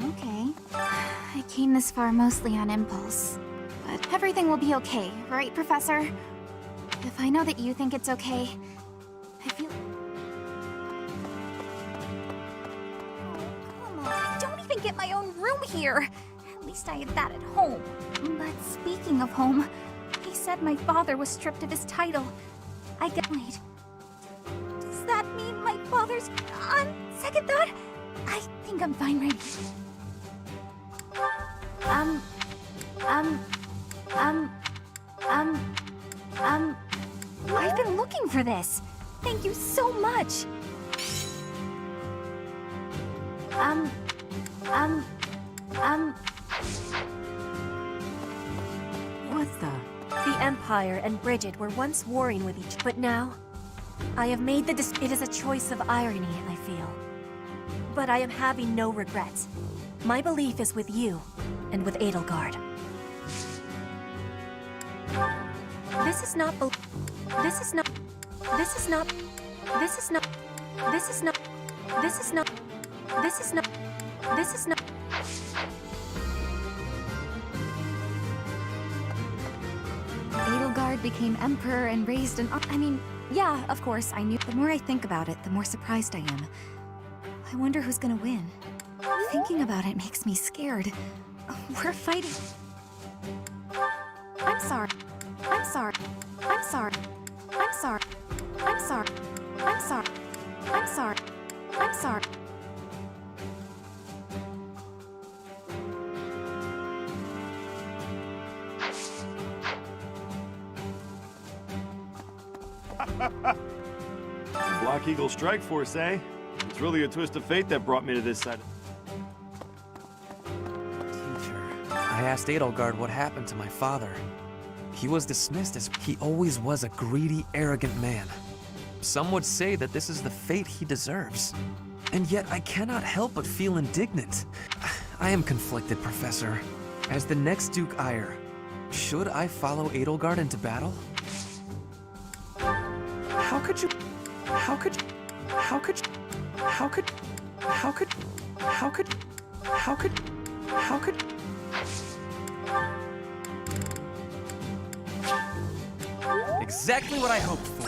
Okay. I came this far mostly on impulse. But everything will be okay, right, Professor? If I know that you think it's okay, I feel... Oh, come on. I don't even get my own room here. At least I had that at home. But speaking of home, he said my father was stripped of his title. I get... Wait. Does that mean my father's... On second thought, I think I'm fine right here. I've been looking for this. Thank you so much. What the? The Empire and Bridget were once warring with each, but now I have made the it is a choice of irony, I feel. But I am having no regrets. My belief is with you and with Edelgard. This is not this is not this is not this is not this is not this is not this is not this is not Edelgard became emperor and raised an... I mean, yeah, of course, I knew. The more I think about it, the more surprised I am. I wonder who's gonna win. Thinking about it makes me scared. We're fighting... I'm sorry. I'm sorry. I'm sorry. I'm sorry. I'm sorry. I'm sorry. I'm sorry. I'm sorry. Black Eagle Strike Force, eh? It's really a twist of fate that brought me to this side. Teacher, I asked Edelgard what happened to my father. He was dismissed as he always was a greedy, arrogant man. Some would say that this is the fate he deserves. And yet I cannot help but feel indignant. I am conflicted, Professor. As the next Duke Eyre, should I follow Edelgard into battle? How could you... How could you... How could you... How could... How could... How could... How could... How could... Exactly what I hoped for.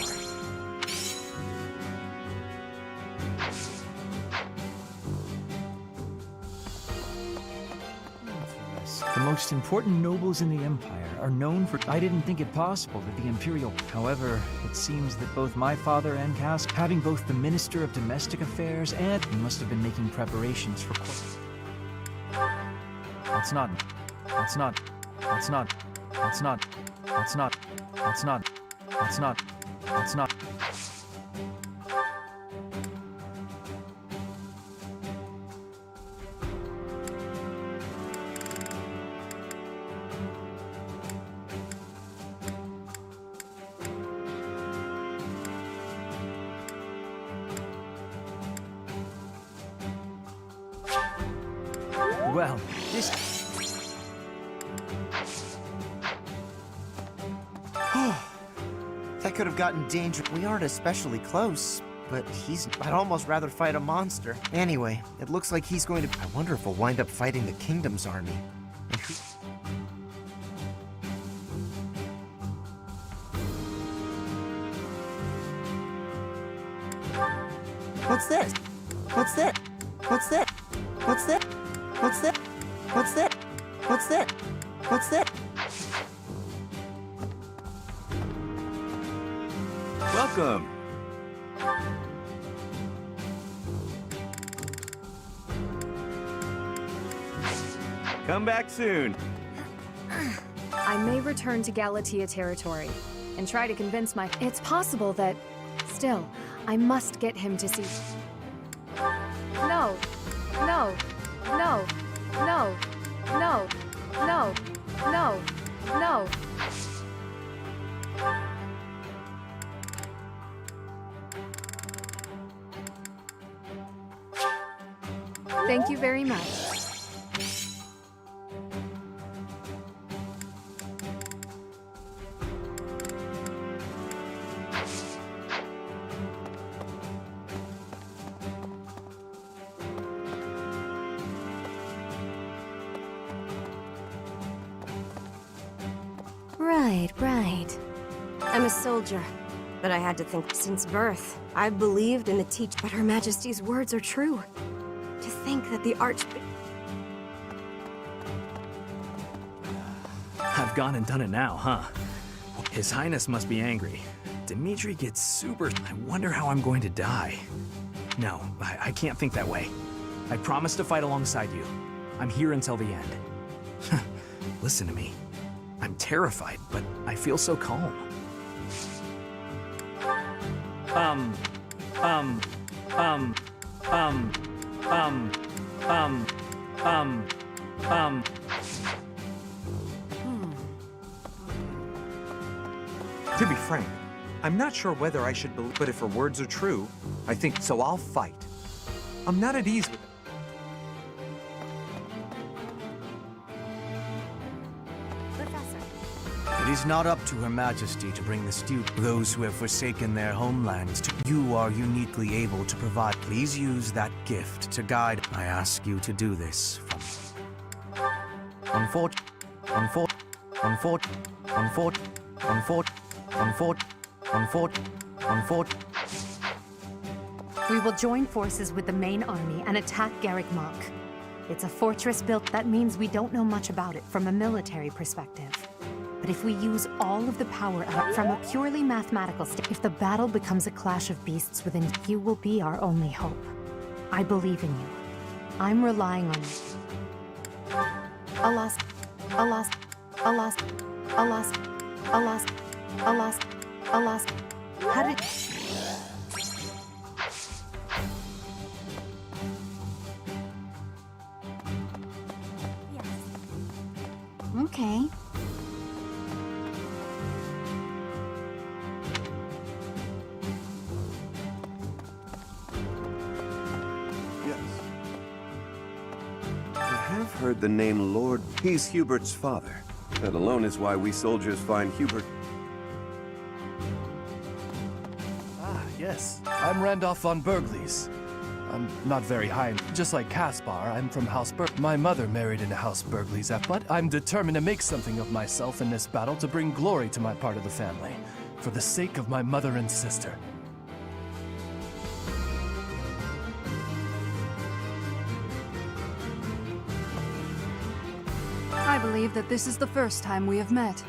The most important nobles in the Empire are known for... I didn't think it possible that the Imperial... However, it seems that both my father and Cass, having both the Minister of Domestic Affairs and... He must have been making preparations for... That's not... That's not... That's not... That's not... That's not... That's not... That's not... That's not... Well, this... That could have gotten dangerous. We aren't especially close, but I'd almost rather fight a monster. Anyway, it looks like he's going to... I wonder if we'll wind up fighting the Kingdom's army. What's this? What's that? What's that? What's that? What's that? What's that? What's that? What's that? Welcome! Come back soon. I may return to Galatea territory and try to convince my... It's possible that... Still, I must get him to see... No. No. No. No. No. No. No. No. Thank you very much. Right. I'm a soldier, but I had to think since birth. I've believed in the but Her Majesty's words are true. To think that the I've gone and done it now, huh? His Highness must be angry. Dimitri gets super... I wonder how I'm going to die. No, I can't think that way. I promise to fight alongside you. I'm here until the end. Listen to me. I'm terrified, but I feel so calm. To be frank, I'm not sure whether I should believe, but if her words are true, I think so I'll fight. I'm not at ease with It is not up to Her Majesty to bring the those who have forsaken their homelands to. You are uniquely able to provide. Please use that gift to guide. I ask you to do this. We will join forces with the main army and attack Garrick Mach. It's a fortress built that means we don't know much about it from a military perspective. But if we use all of the power out from a purely mathematical if the battle becomes a clash of beasts within, you will be our only hope. I believe in you. I'm relying on you. Alas. How did... Okay. I have heard the name Lord. He's Hubert's father. That alone is why we soldiers find Hubert. Ah, yes. I'm Randolph von Berglies. I'm not very high, just like Caspar. I'm from House My mother married into House Berglies, but I'm determined to make something of myself in this battle to bring glory to my part of the family, for the sake of my mother and sister. I believe that this is the first time we have met.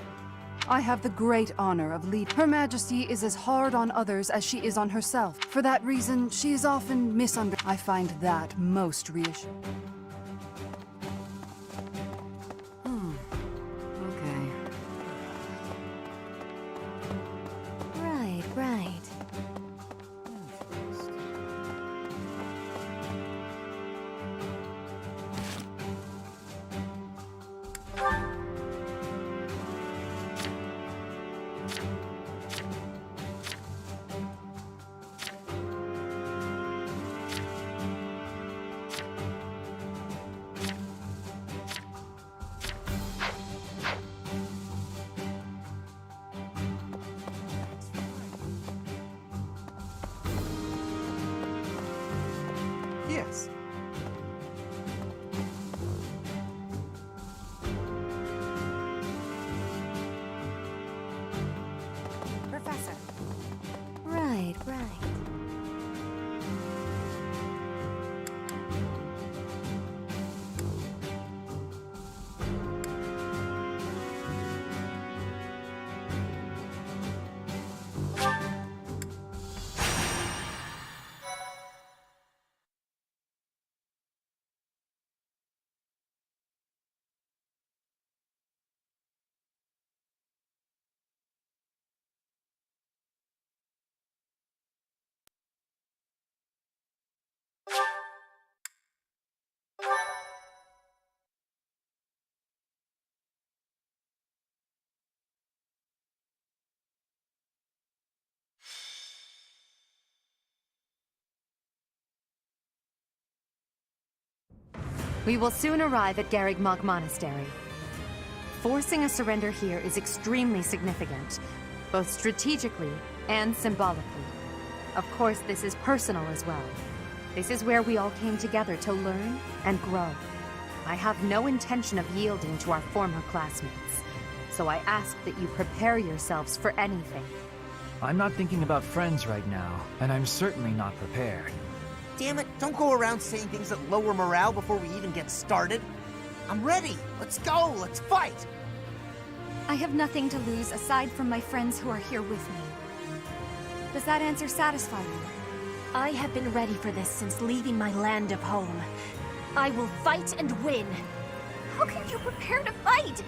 I have the great honor of leading. Her Majesty is as hard on others as she is on herself. For that reason, she is often misunderstood. I find that most reassuring. Okay. Right. yes. Professor. Right. We will soon arrive at Garrick Mach Monastery. Forcing a surrender here is extremely significant, both strategically and symbolically. Of course, this is personal as well. This is where we all came together to learn and grow. I have no intention of yielding to our former classmates, so I ask that you prepare yourselves for anything. I'm not thinking about friends right now, and I'm certainly not prepared. Damn it, don't go around saying things that lower morale before we even get started. I'm ready. Let's go. Let's fight. I have nothing to lose aside from my friends who are here with me. Does that answer satisfy you? I have been ready for this since leaving my land of home. I will fight and win. How can you prepare to fight?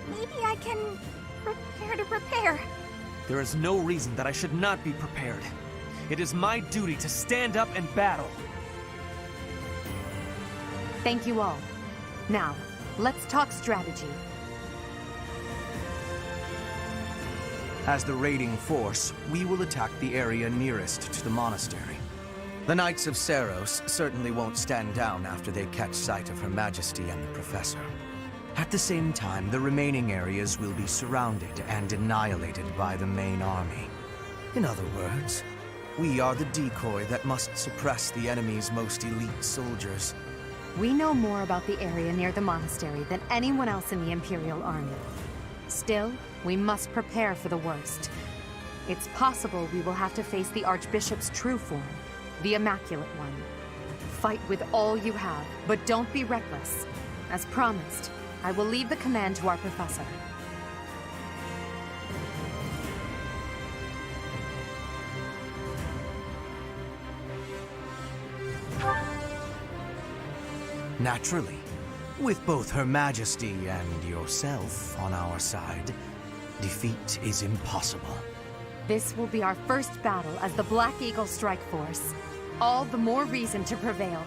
Maybe I can prepare to prepare. There is no reason that I should not be prepared. It is my duty to stand up and battle. Thank you all. Now, let's talk strategy. As the raiding force, we will attack the area nearest to the monastery. The Knights of Seros certainly won't stand down after they catch sight of Her Majesty and the Professor. At the same time, the remaining areas will be surrounded and annihilated by the main army. In other words, we are the decoy that must suppress the enemy's most elite soldiers. We know more about the area near the monastery than anyone else in the Imperial Army. Still, we must prepare for the worst. It's possible we will have to face the Archbishop's true form, the Immaculate One. Fight with all you have, but don't be reckless. As promised, I will leave the command to our professor. Naturally, with both Her Majesty and yourself on our side, defeat is impossible. This will be our first battle as the Black Eagle Strike Force. All the more reason to prevail.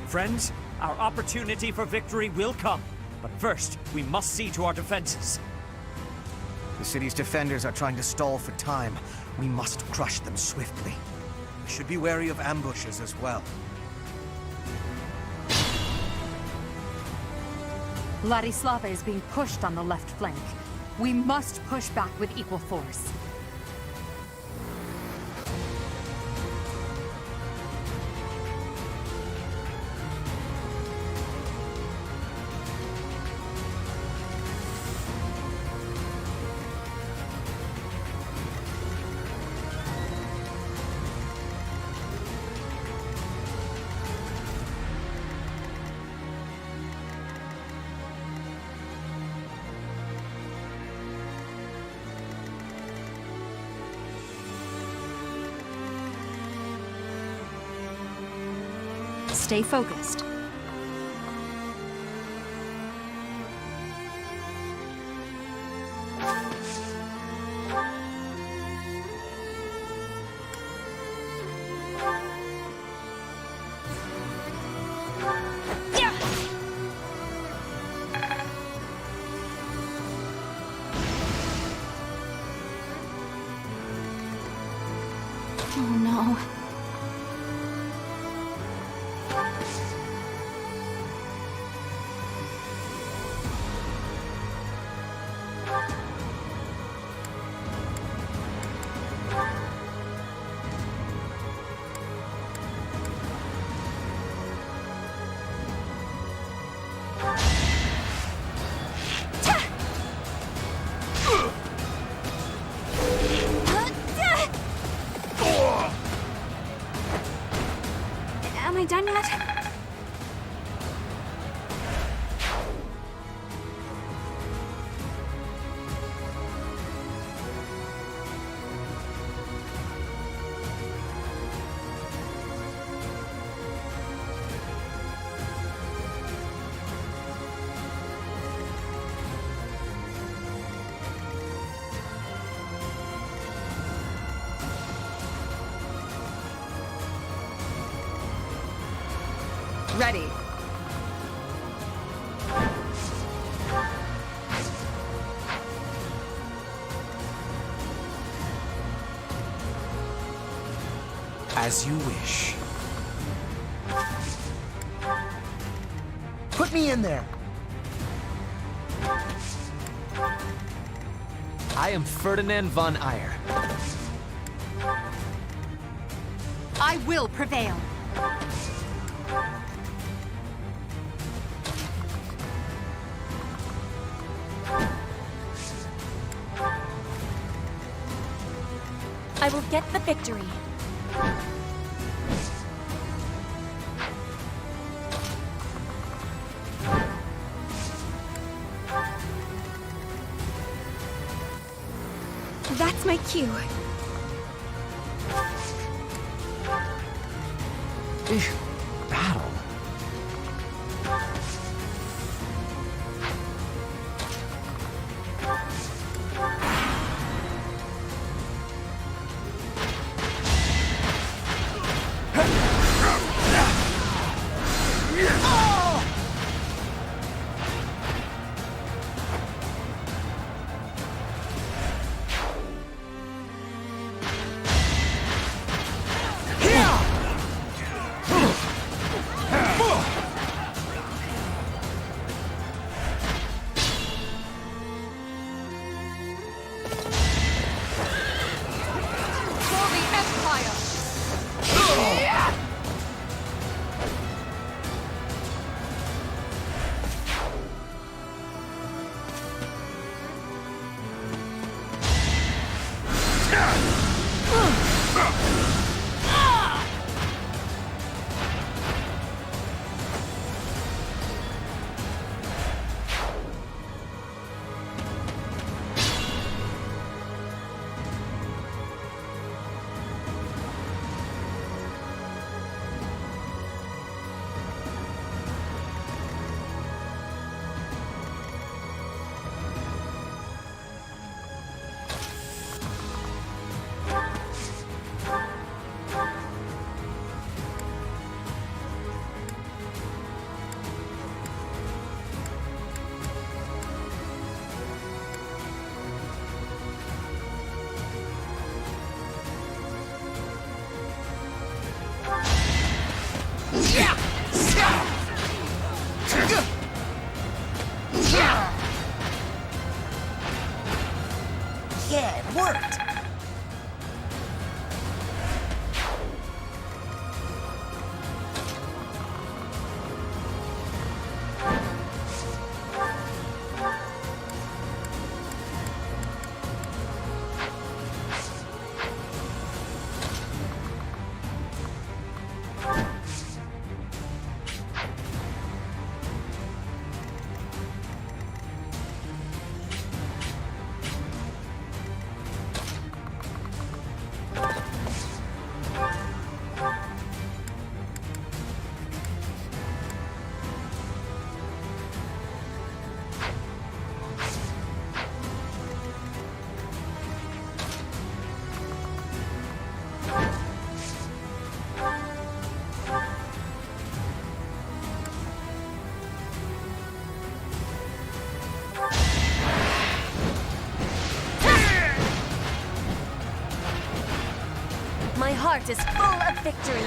Friends, our opportunity for victory will come. But first, we must see to our defenses. The city's defenders are trying to stall for time. We must crush them swiftly. We should be wary of ambushes as well. Vladislava is being pushed on the left flank. We must push back with equal force. Stay focused. Oh no. Am I done yet? Ready. As you wish. Put me in there. I am Ferdinand von Eyre. I will prevail. I will get the victory. That's my cue. Battle. Yeah, it worked! My heart is full of victory.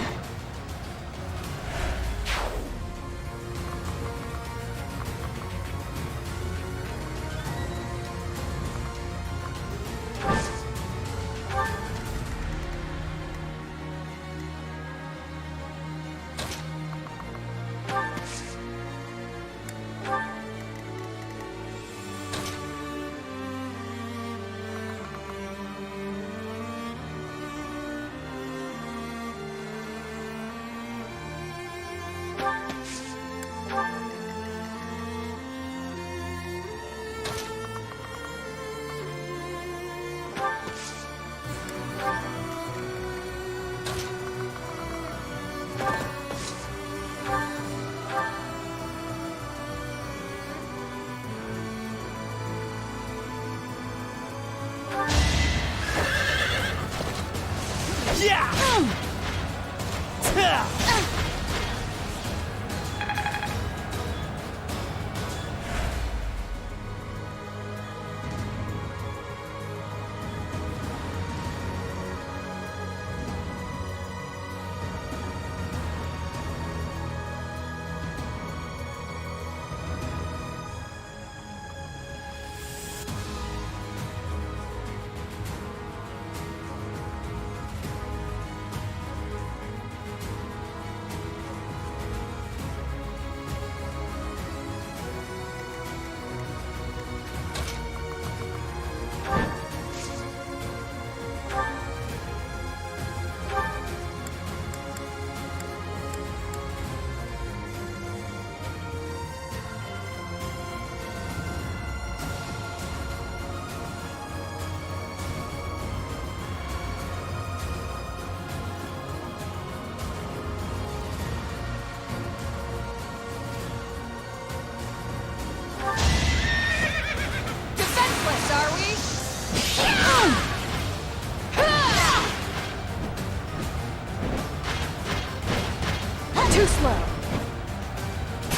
Too slow.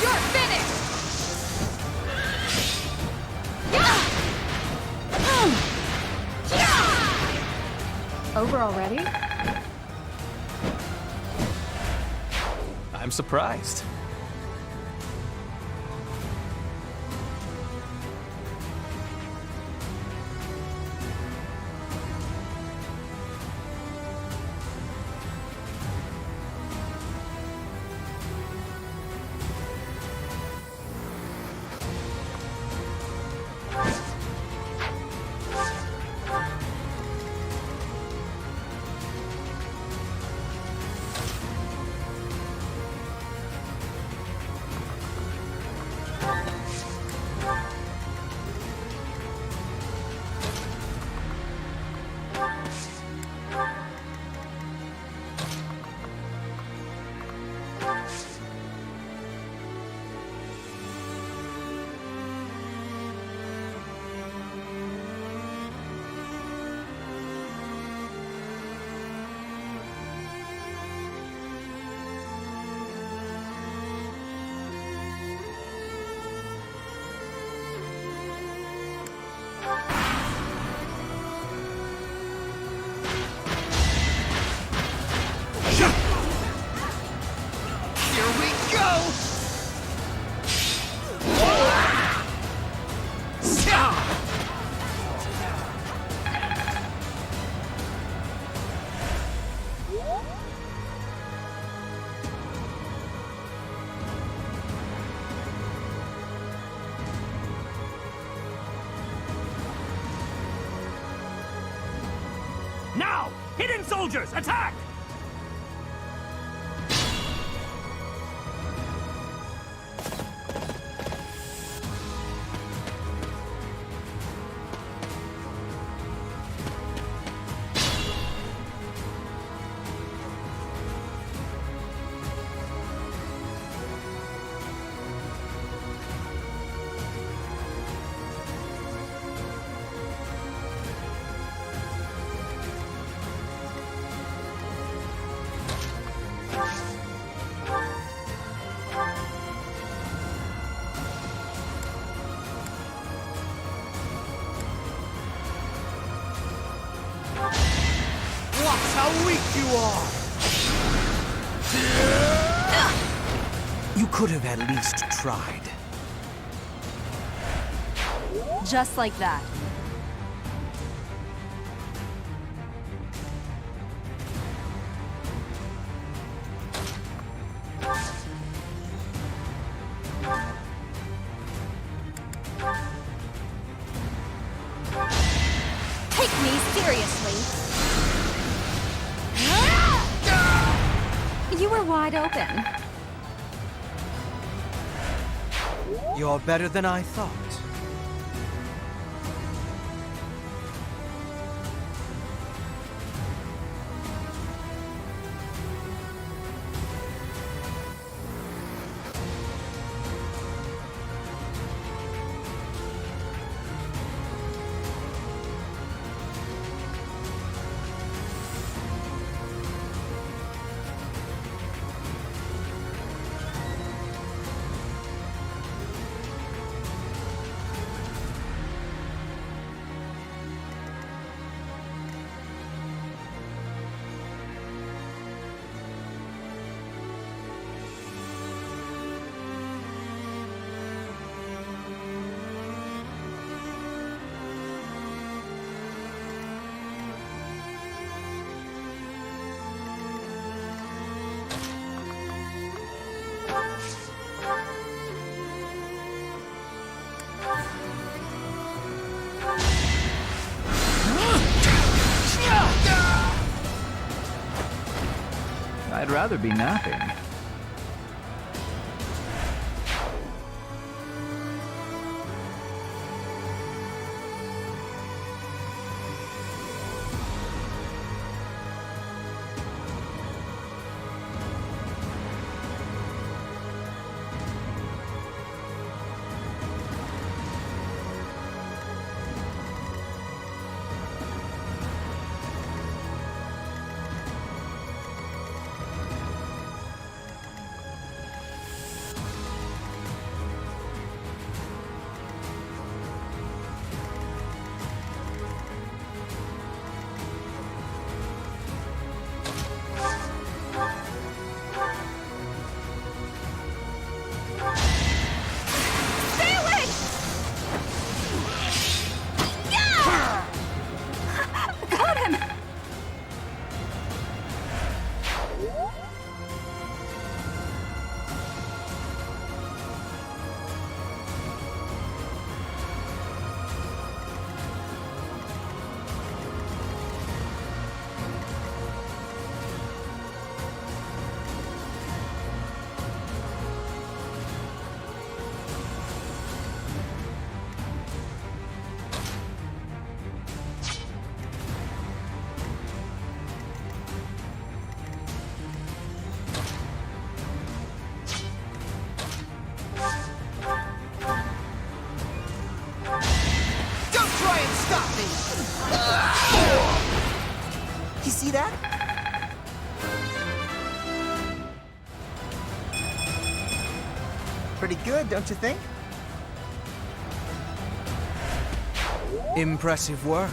You're finished! Over already? I'm surprised. Soldiers, attack! Watch how weak you are! You could have at least tried. Just like that. Take me seriously. You were wide open. You're better than I thought. I'd rather be napping. You see that? Pretty good, don't you think? Impressive work.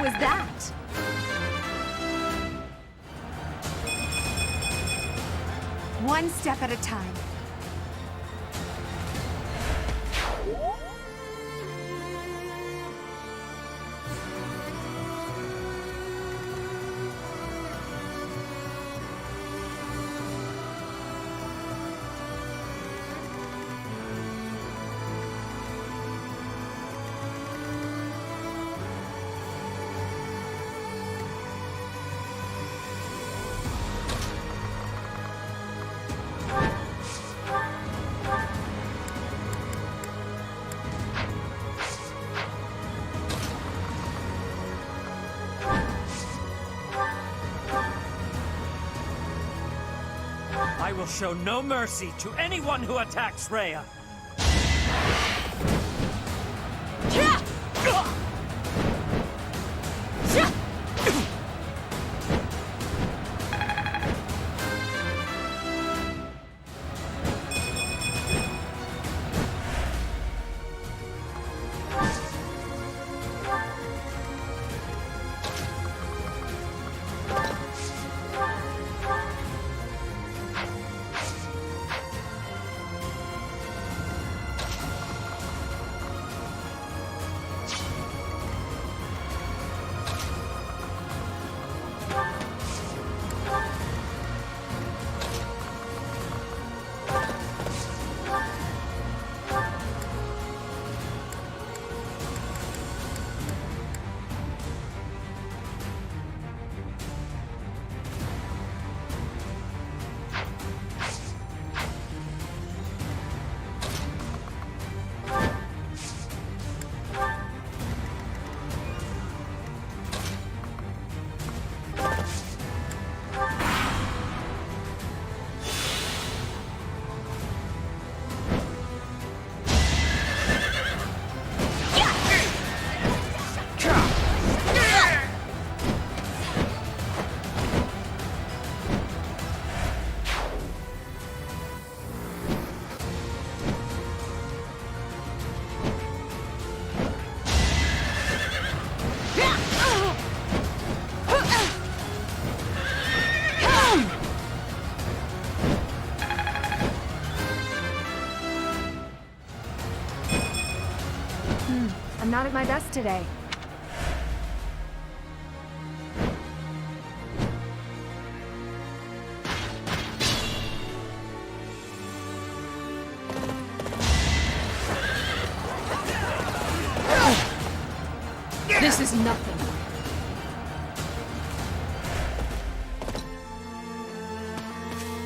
was that? One step at a time. I will show no mercy to anyone who attacks Rhea. I'm not at my best today. This is nothing.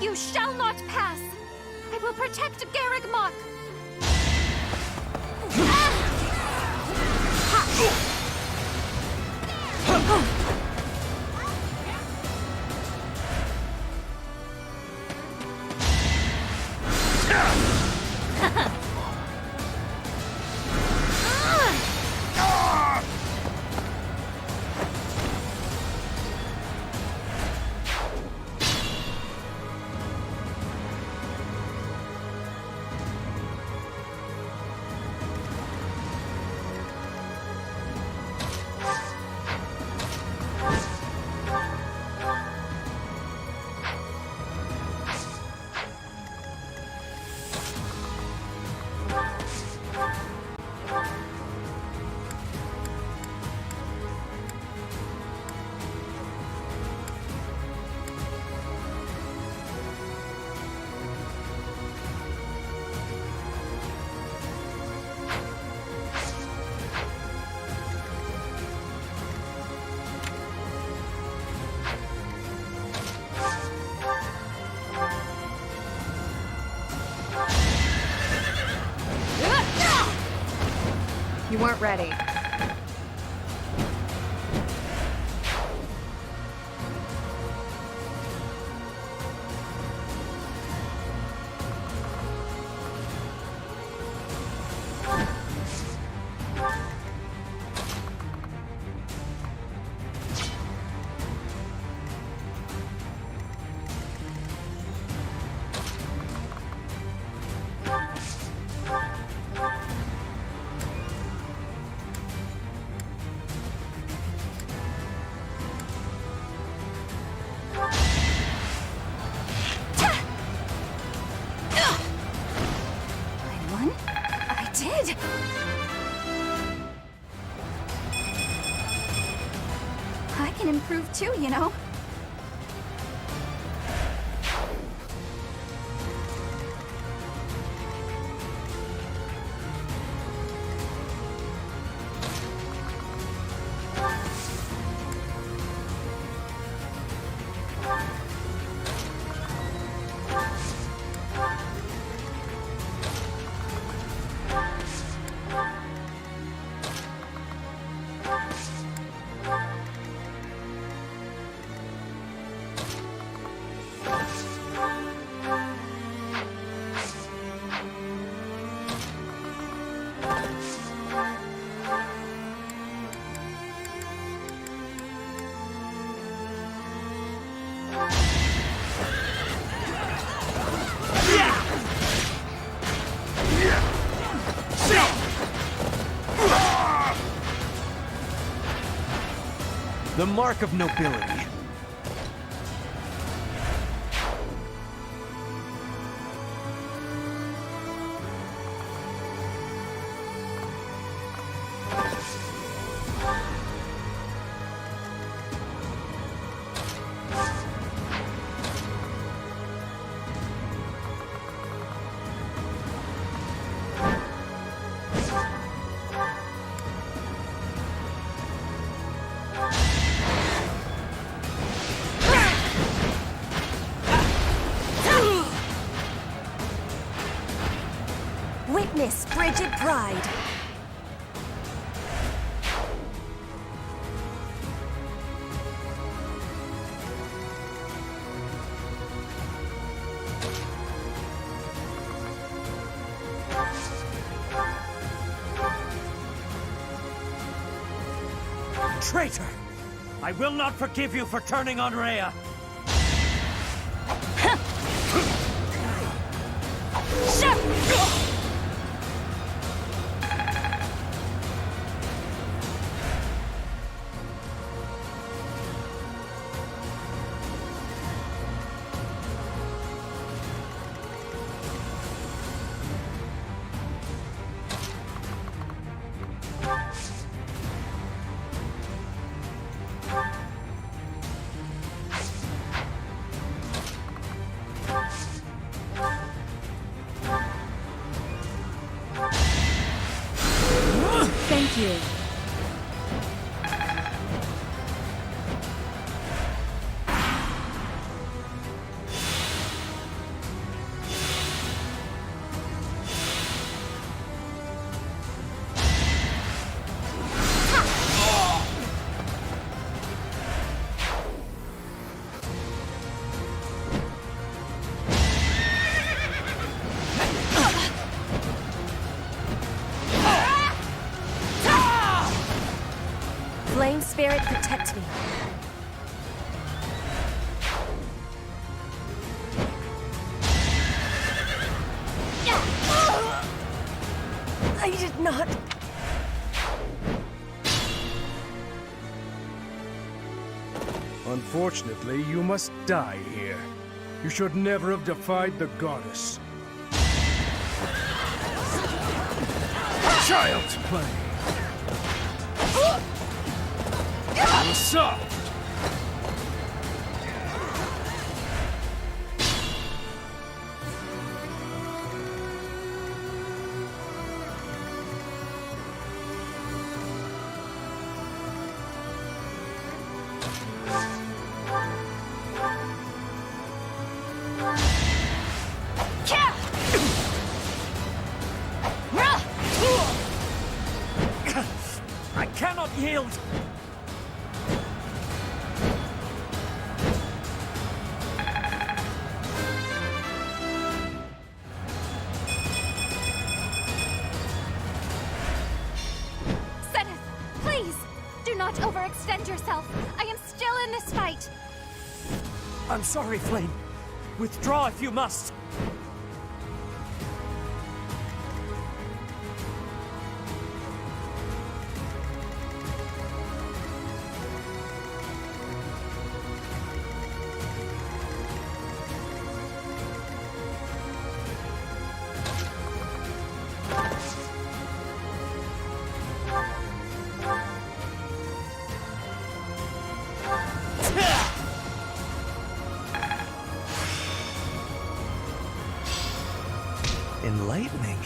You shall not pass! I will protect Garrick Mach! You weren't ready. too, you know. The mark of nobility. Witness frigid pride. Traitor! I will not forgive you for turning on Rhea. Thank you. Flame Spirit, protect me. I did not. Unfortunately, you must die here. You should never have defied the goddess. Child's play. Soft. I cannot yield! not overextend yourself. I am still in this fight. I'm sorry, Flame. Withdraw if you must. enlightening.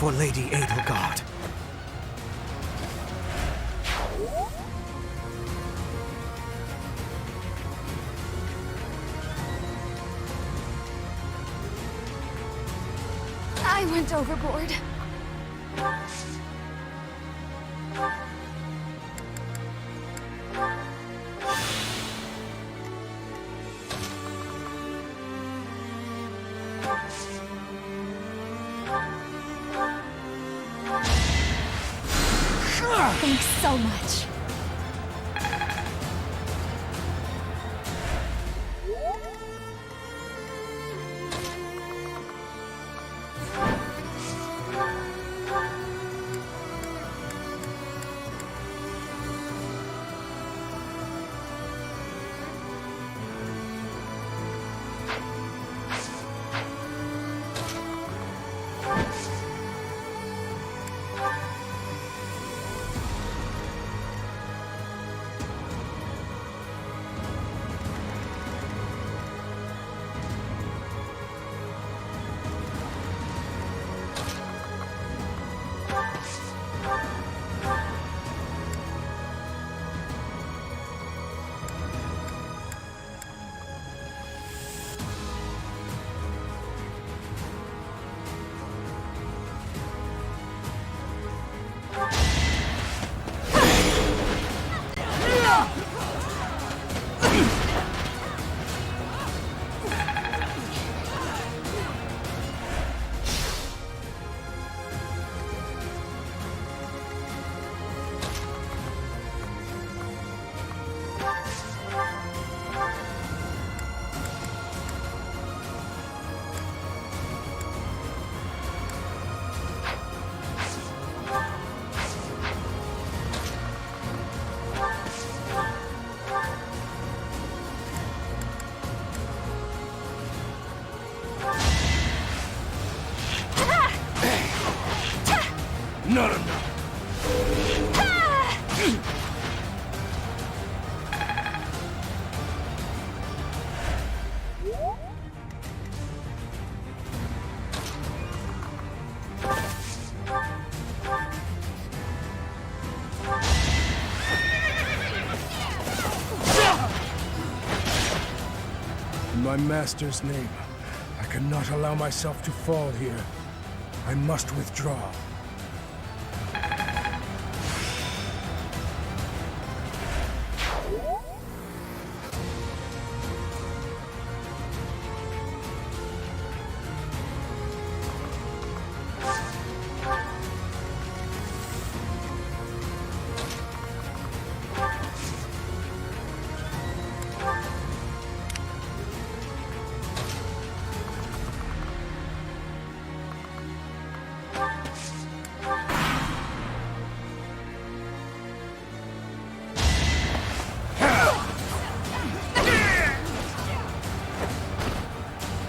For Lady Edelgard. I went overboard. Thanks so much. Not enough. In my master's name, I cannot allow myself to fall here. I must withdraw.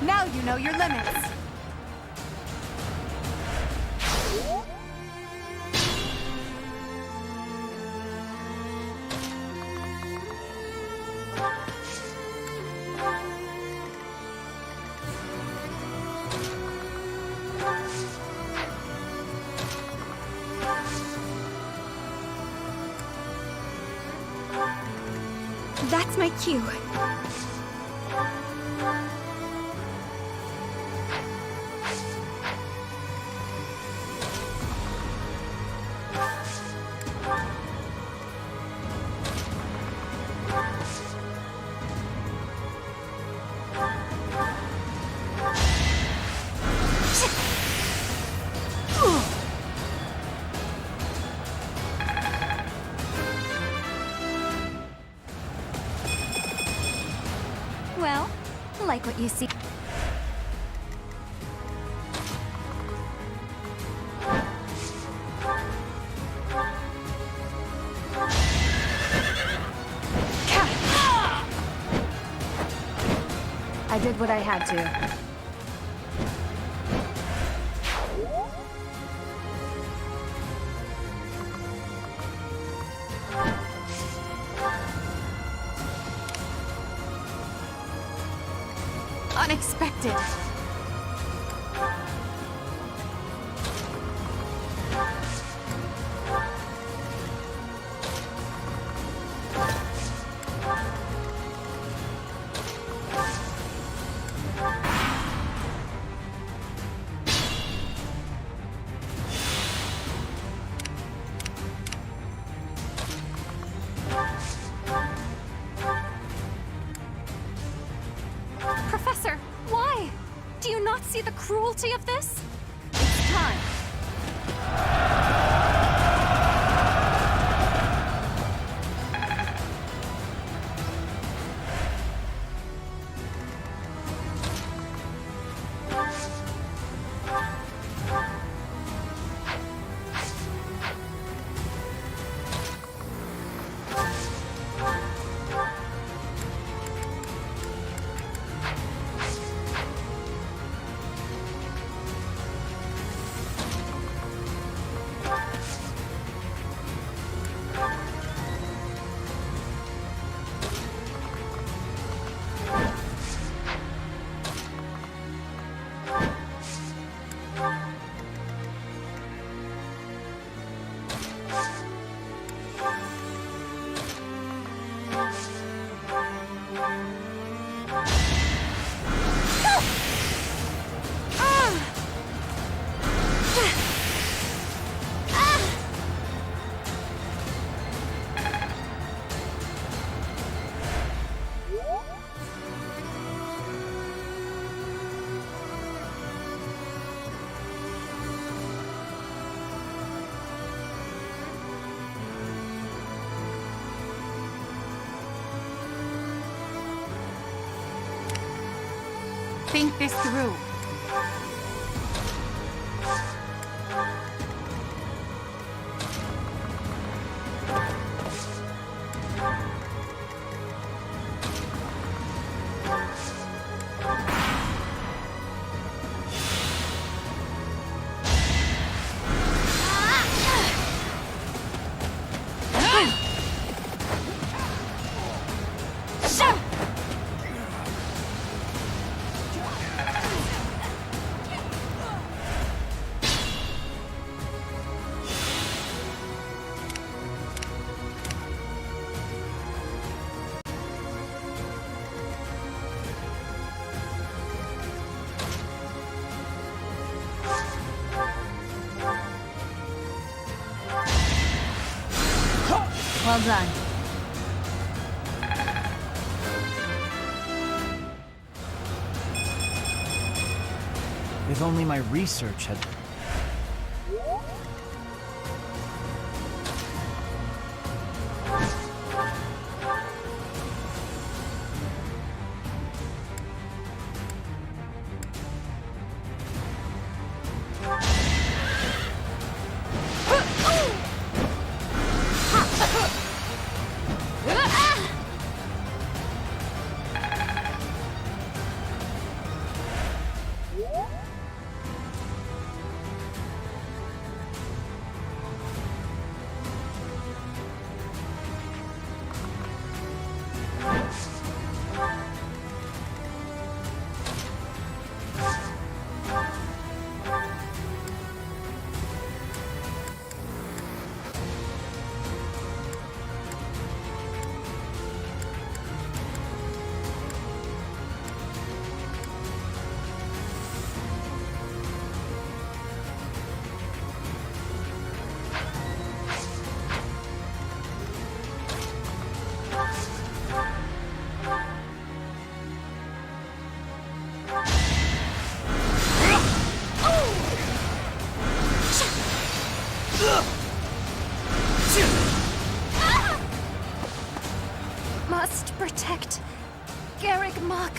Now you know your limits. That's my cue. Well, like what you see. I did what I had to. Unexpected. Professor, why? Do you not see the cruelty of this? It's time. Think this through. Well done. If only my research had... Must protect Garrick Mach.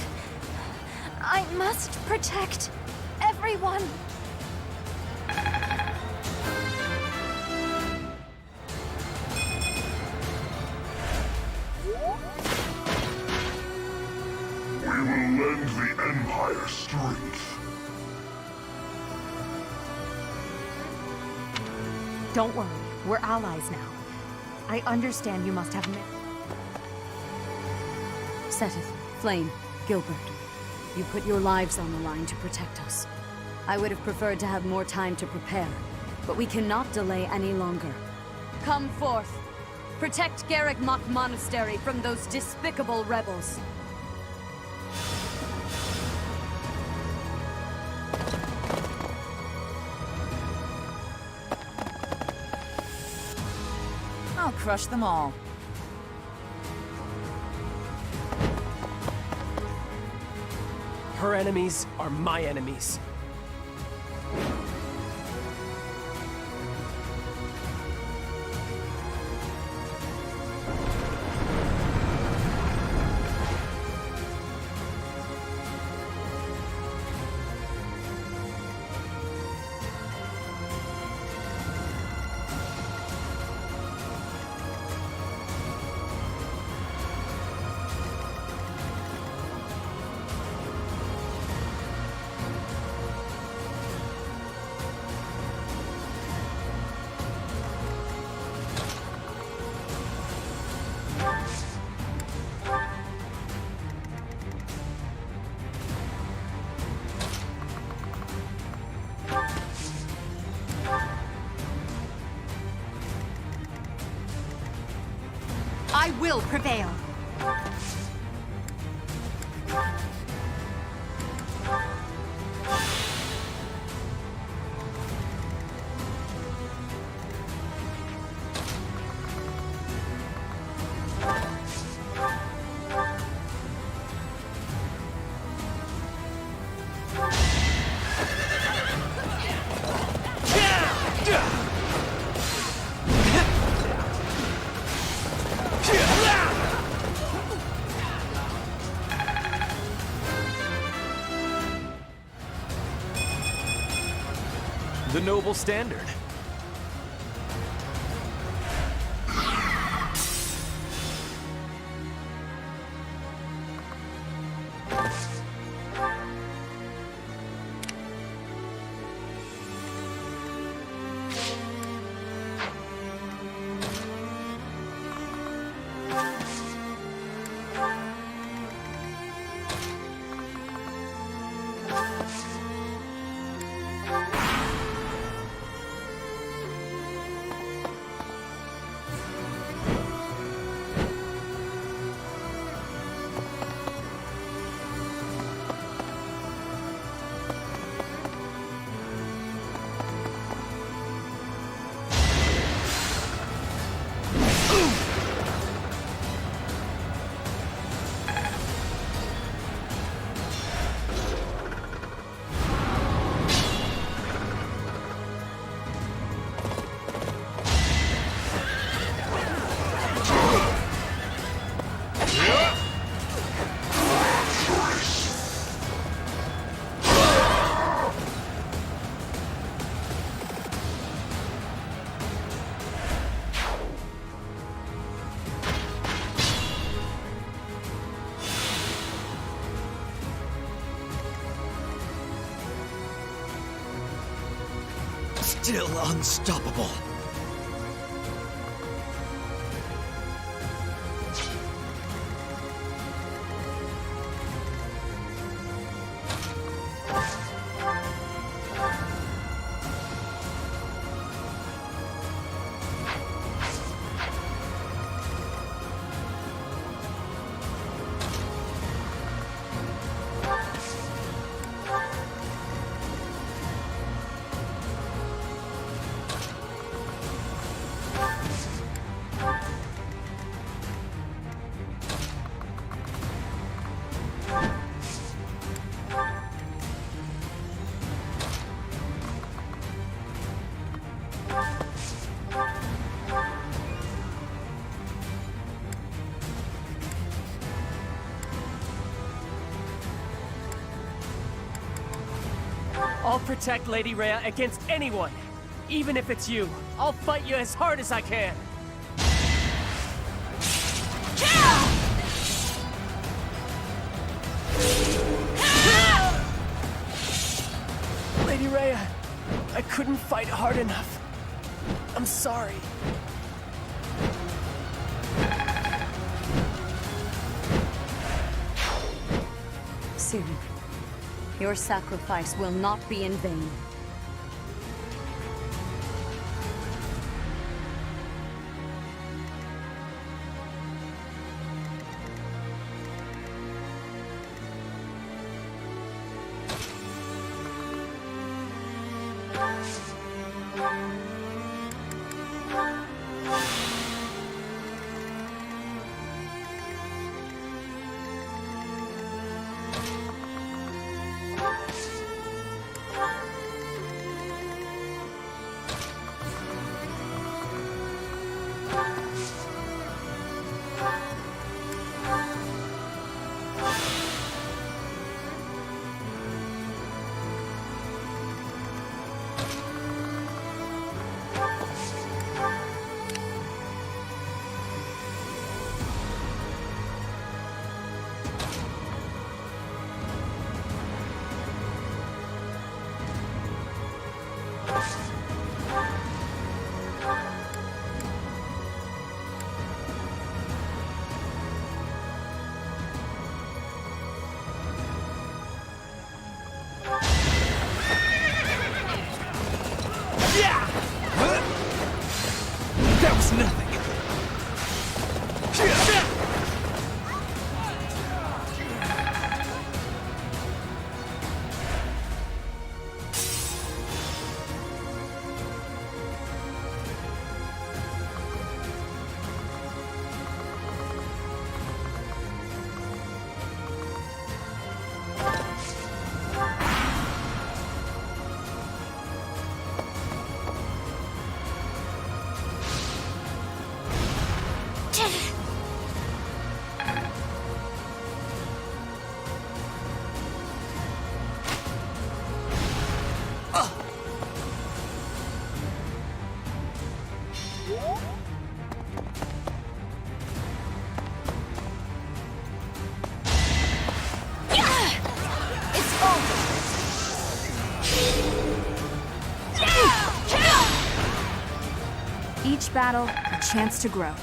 I must protect everyone. We will lend the Empire strength. Don't worry, we're allies now. I understand you must have met... Seteth, Flame, Gilbert, you put your lives on the line to protect us. I would have preferred to have more time to prepare, but we cannot delay any longer. Come forth. Protect Garrick Mach Monastery from those despicable rebels. I'll crush them all. Her enemies are my enemies. I will prevail. The noble standard. still unstoppable. I'll protect Lady Rhea against anyone. Even if it's you, I'll fight you as hard as I can. Lady Rhea, I couldn't fight hard enough. I'm sorry. Soon, your sacrifice will not be in vain. That was nothing. Each battle, a chance to grow.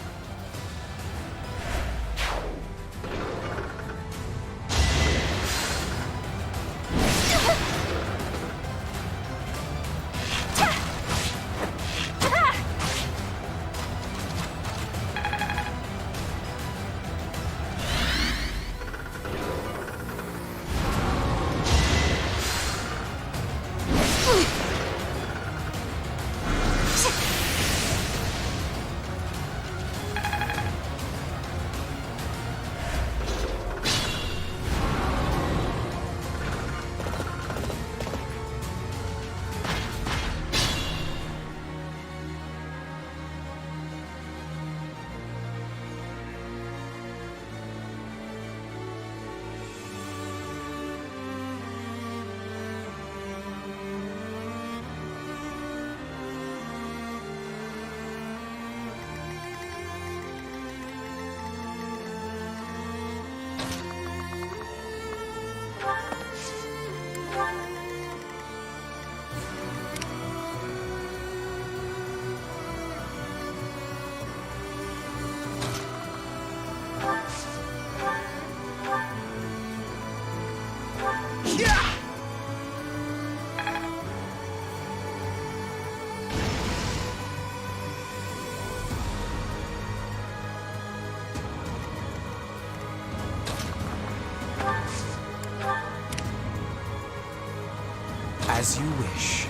As you wish.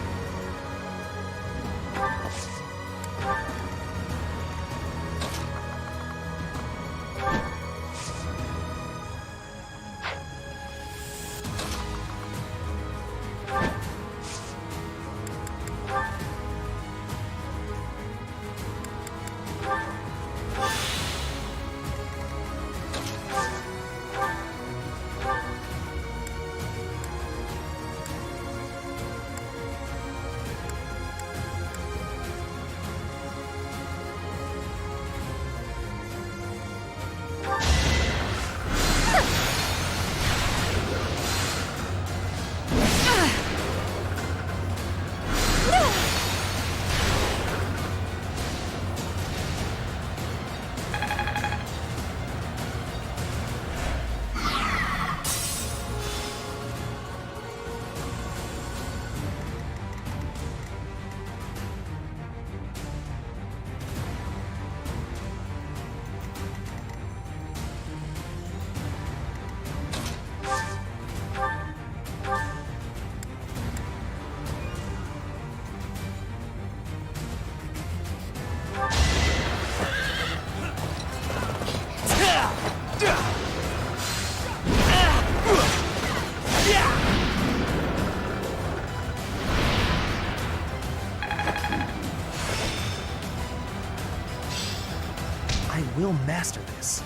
I will master this.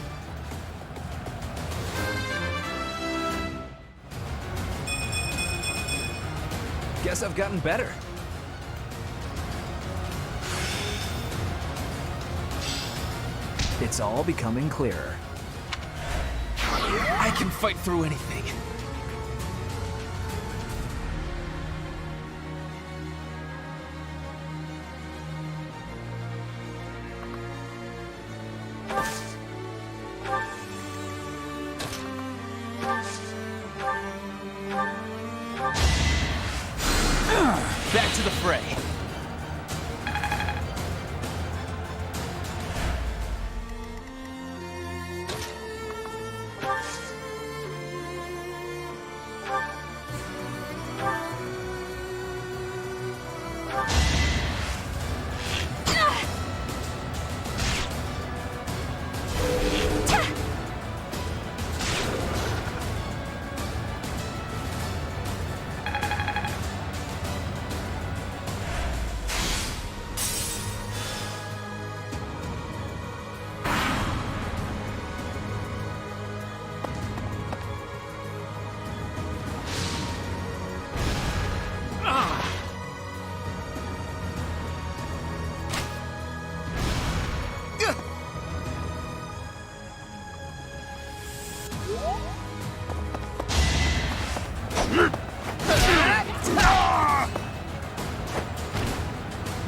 Guess I've gotten better. It's all becoming clearer. I can fight through anything. Back to the fray.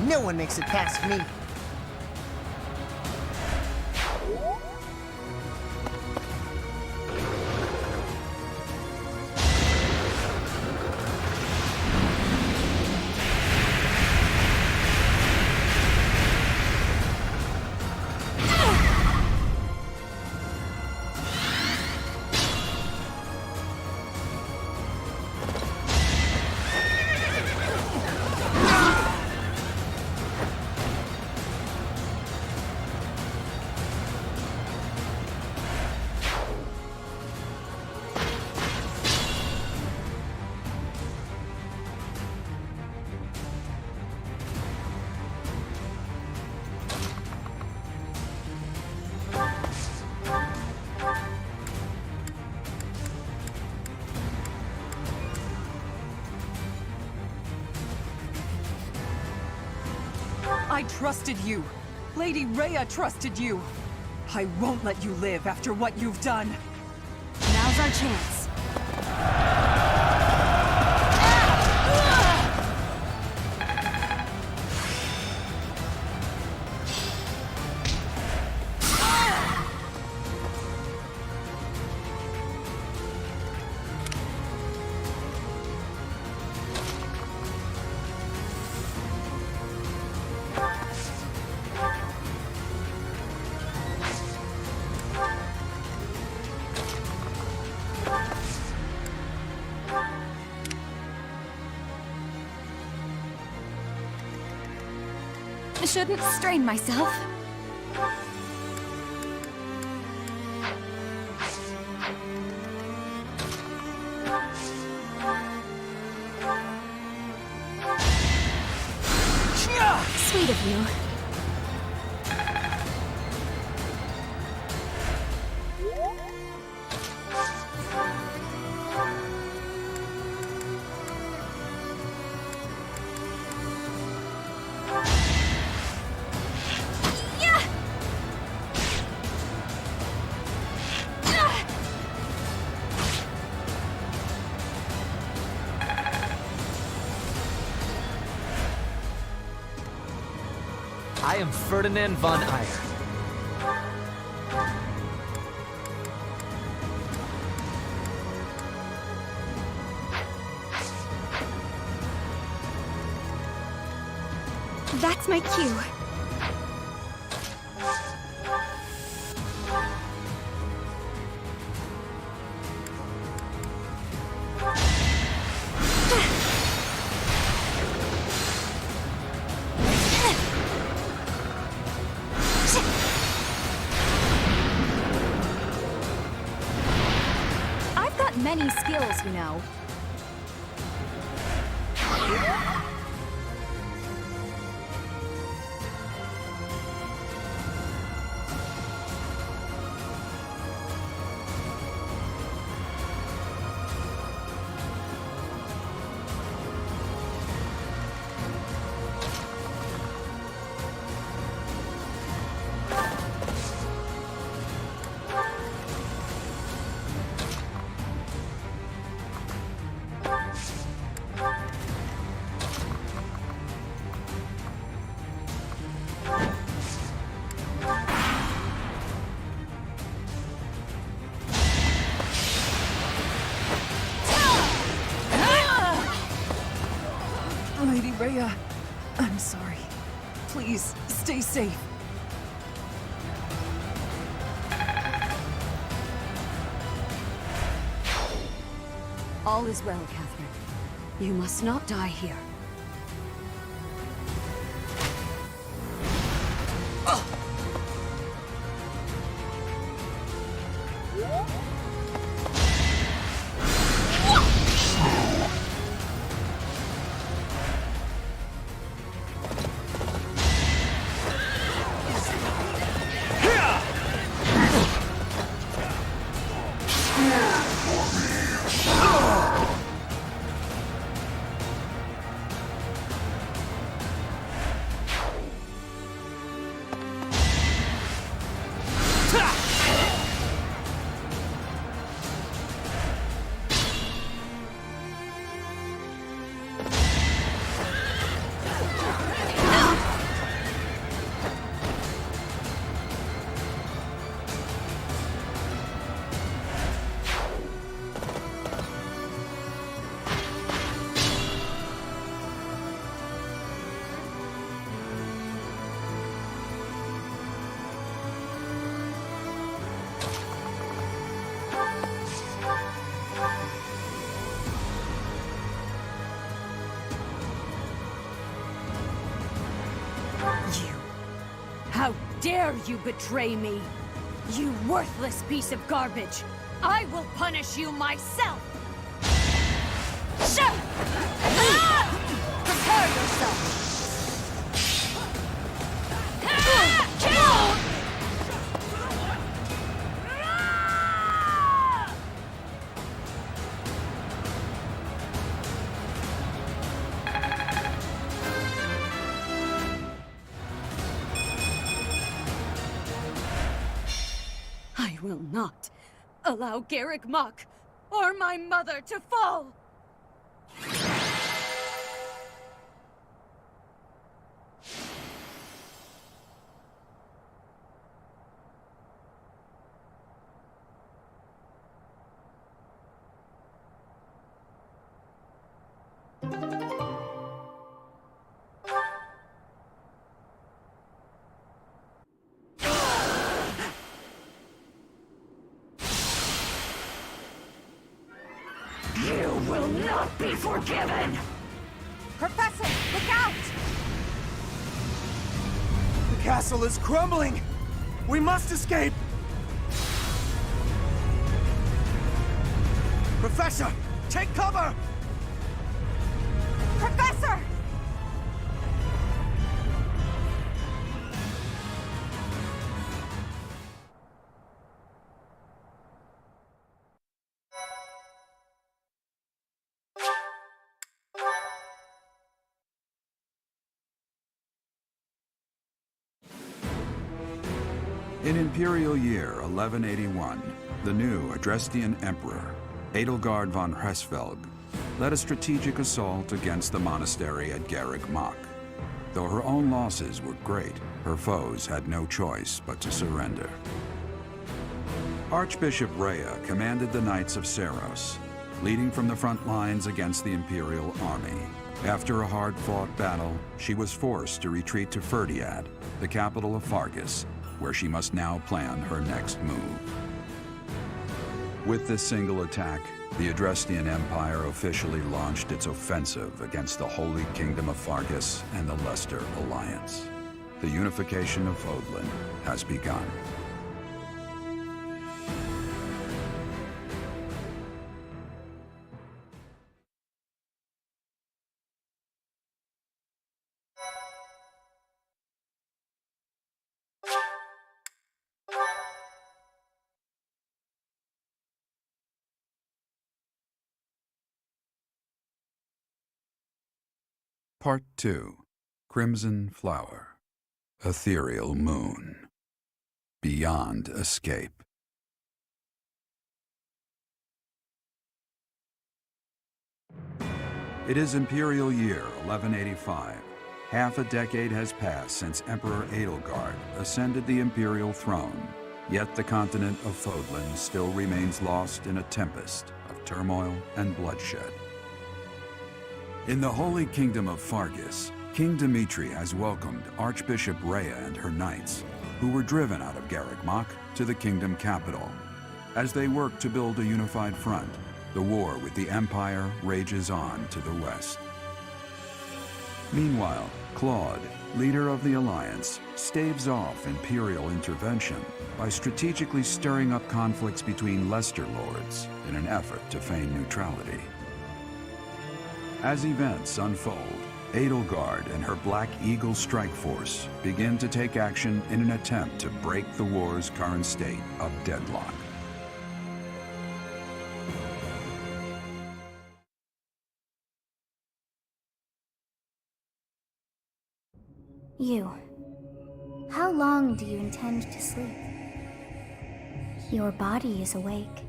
No one makes it past me. I trusted you. Lady Rhea trusted you. I won't let you live after what you've done. Now's our chance. shouldn't strain myself. Sweet of you. I am Ferdinand von Eyre. That's my cue. I've got many skills, you know. Lady Rhea, I'm sorry. Please, stay safe. All is well, Catherine. You must not die here. How dare you betray me? You worthless piece of garbage! I will punish you myself! Prepare yourself! I will not allow Garrick Mach or my mother to fall! You will not be forgiven! Professor, look out! castle is crumbling! We must escape! Professor, take cover! Professor! In Imperial Year 1181, the new Adrestian Emperor, Edelgard von Hresvelg, led a strategic assault against the monastery at Garrick Mach. Though her own losses were great, her foes had no choice but to surrender. Archbishop Rhea commanded the Knights of Seros, leading from the front lines against the Imperial army. After a hard-fought battle, she was forced to retreat to Ferdiad, the capital of Fargus, where she must now plan her next move. With this single attack, the Adrestian Empire officially launched its offensive against the Holy Kingdom of Fargus and the Leicester Alliance. The unification of Fodlan has begun. Part 2. Crimson Flower. Ethereal Moon. Beyond Escape. It is Imperial Year 1185. Half a decade has passed since Emperor Edelgard ascended the Imperial throne, yet the continent of Fodlan still remains lost in a tempest of turmoil and bloodshed. In the Holy Kingdom of Fargus, King Dimitri has welcomed Archbishop Rhea and her knights, who were driven out of Garrick Mach to the kingdom capital. As they work to build a unified front, the war with the Empire rages on to the west. Meanwhile, Claude, leader of the Alliance, staves off Imperial intervention by strategically stirring up conflicts between Leicester lords in an effort to feign neutrality. As events unfold, Edelgard and her Black Eagle strike force begin to take action in an attempt to break the war's current state of deadlock. You. How long do you intend to sleep? Your body is awake.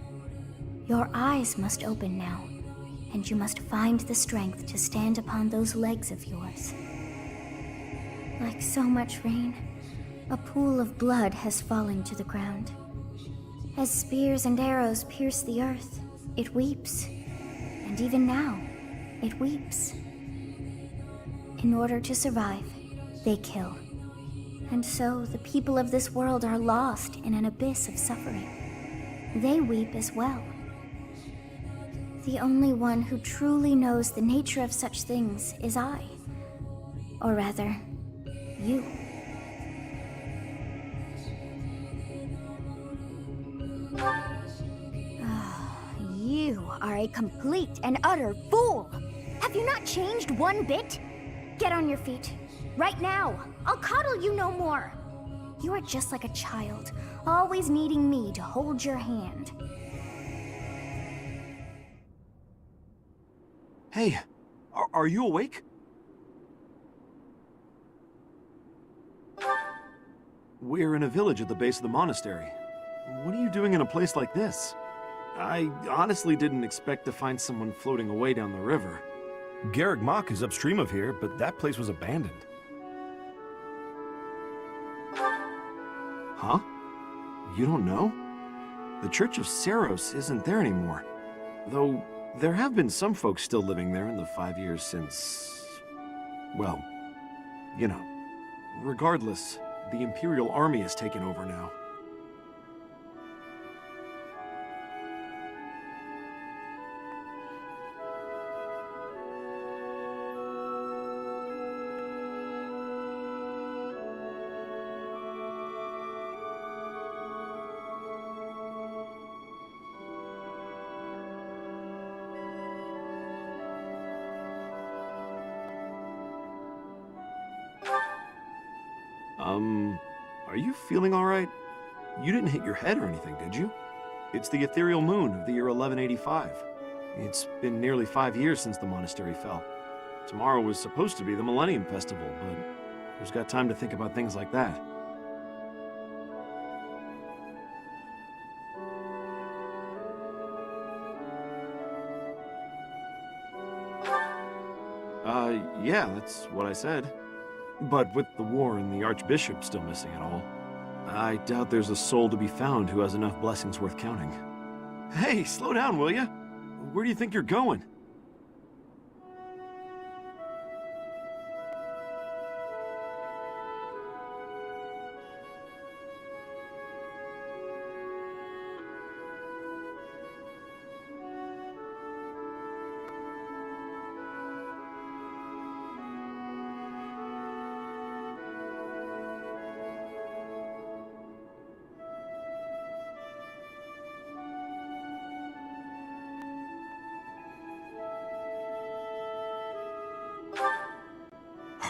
Your eyes must open now, and you must find the strength to stand upon those legs of yours. Like so much rain, a pool of blood has fallen to the ground. As spears and arrows pierce the earth, it weeps. And even now, it weeps. In order to survive, they kill. And so the people of this world are lost in an abyss of suffering. They weep as well. The only one who truly knows the nature of such things is I. Or rather, you. You are a complete and utter fool! Have you not changed one bit? Get on your feet. Right now! I'll coddle you no more! You are just like a child, always needing me to hold your hand. Hey, are you awake? We're in a village at the base of the monastery. What are you doing in a place like this? I honestly didn't expect to find someone floating away down the river. Garrick Mach is upstream of here, but that place was abandoned. Huh? You don't know? The Church of Seros isn't there anymore. Though, there have been some folks still living there in the 5 years since... well, you know. Regardless, the Imperial Army has taken over now. Are you feeling all right? You didn't hit your head or anything, did you? It's the ethereal moon of the year 1185. It's been nearly 5 years since the monastery fell. Tomorrow was supposed to be the Millennium Festival, but who's got time to think about things like that? Yeah, that's what I said. But with the war and the Archbishop still missing it all, I doubt there's a soul to be found who has enough blessings worth counting. Hey, slow down, will ya? Where do you think you're going?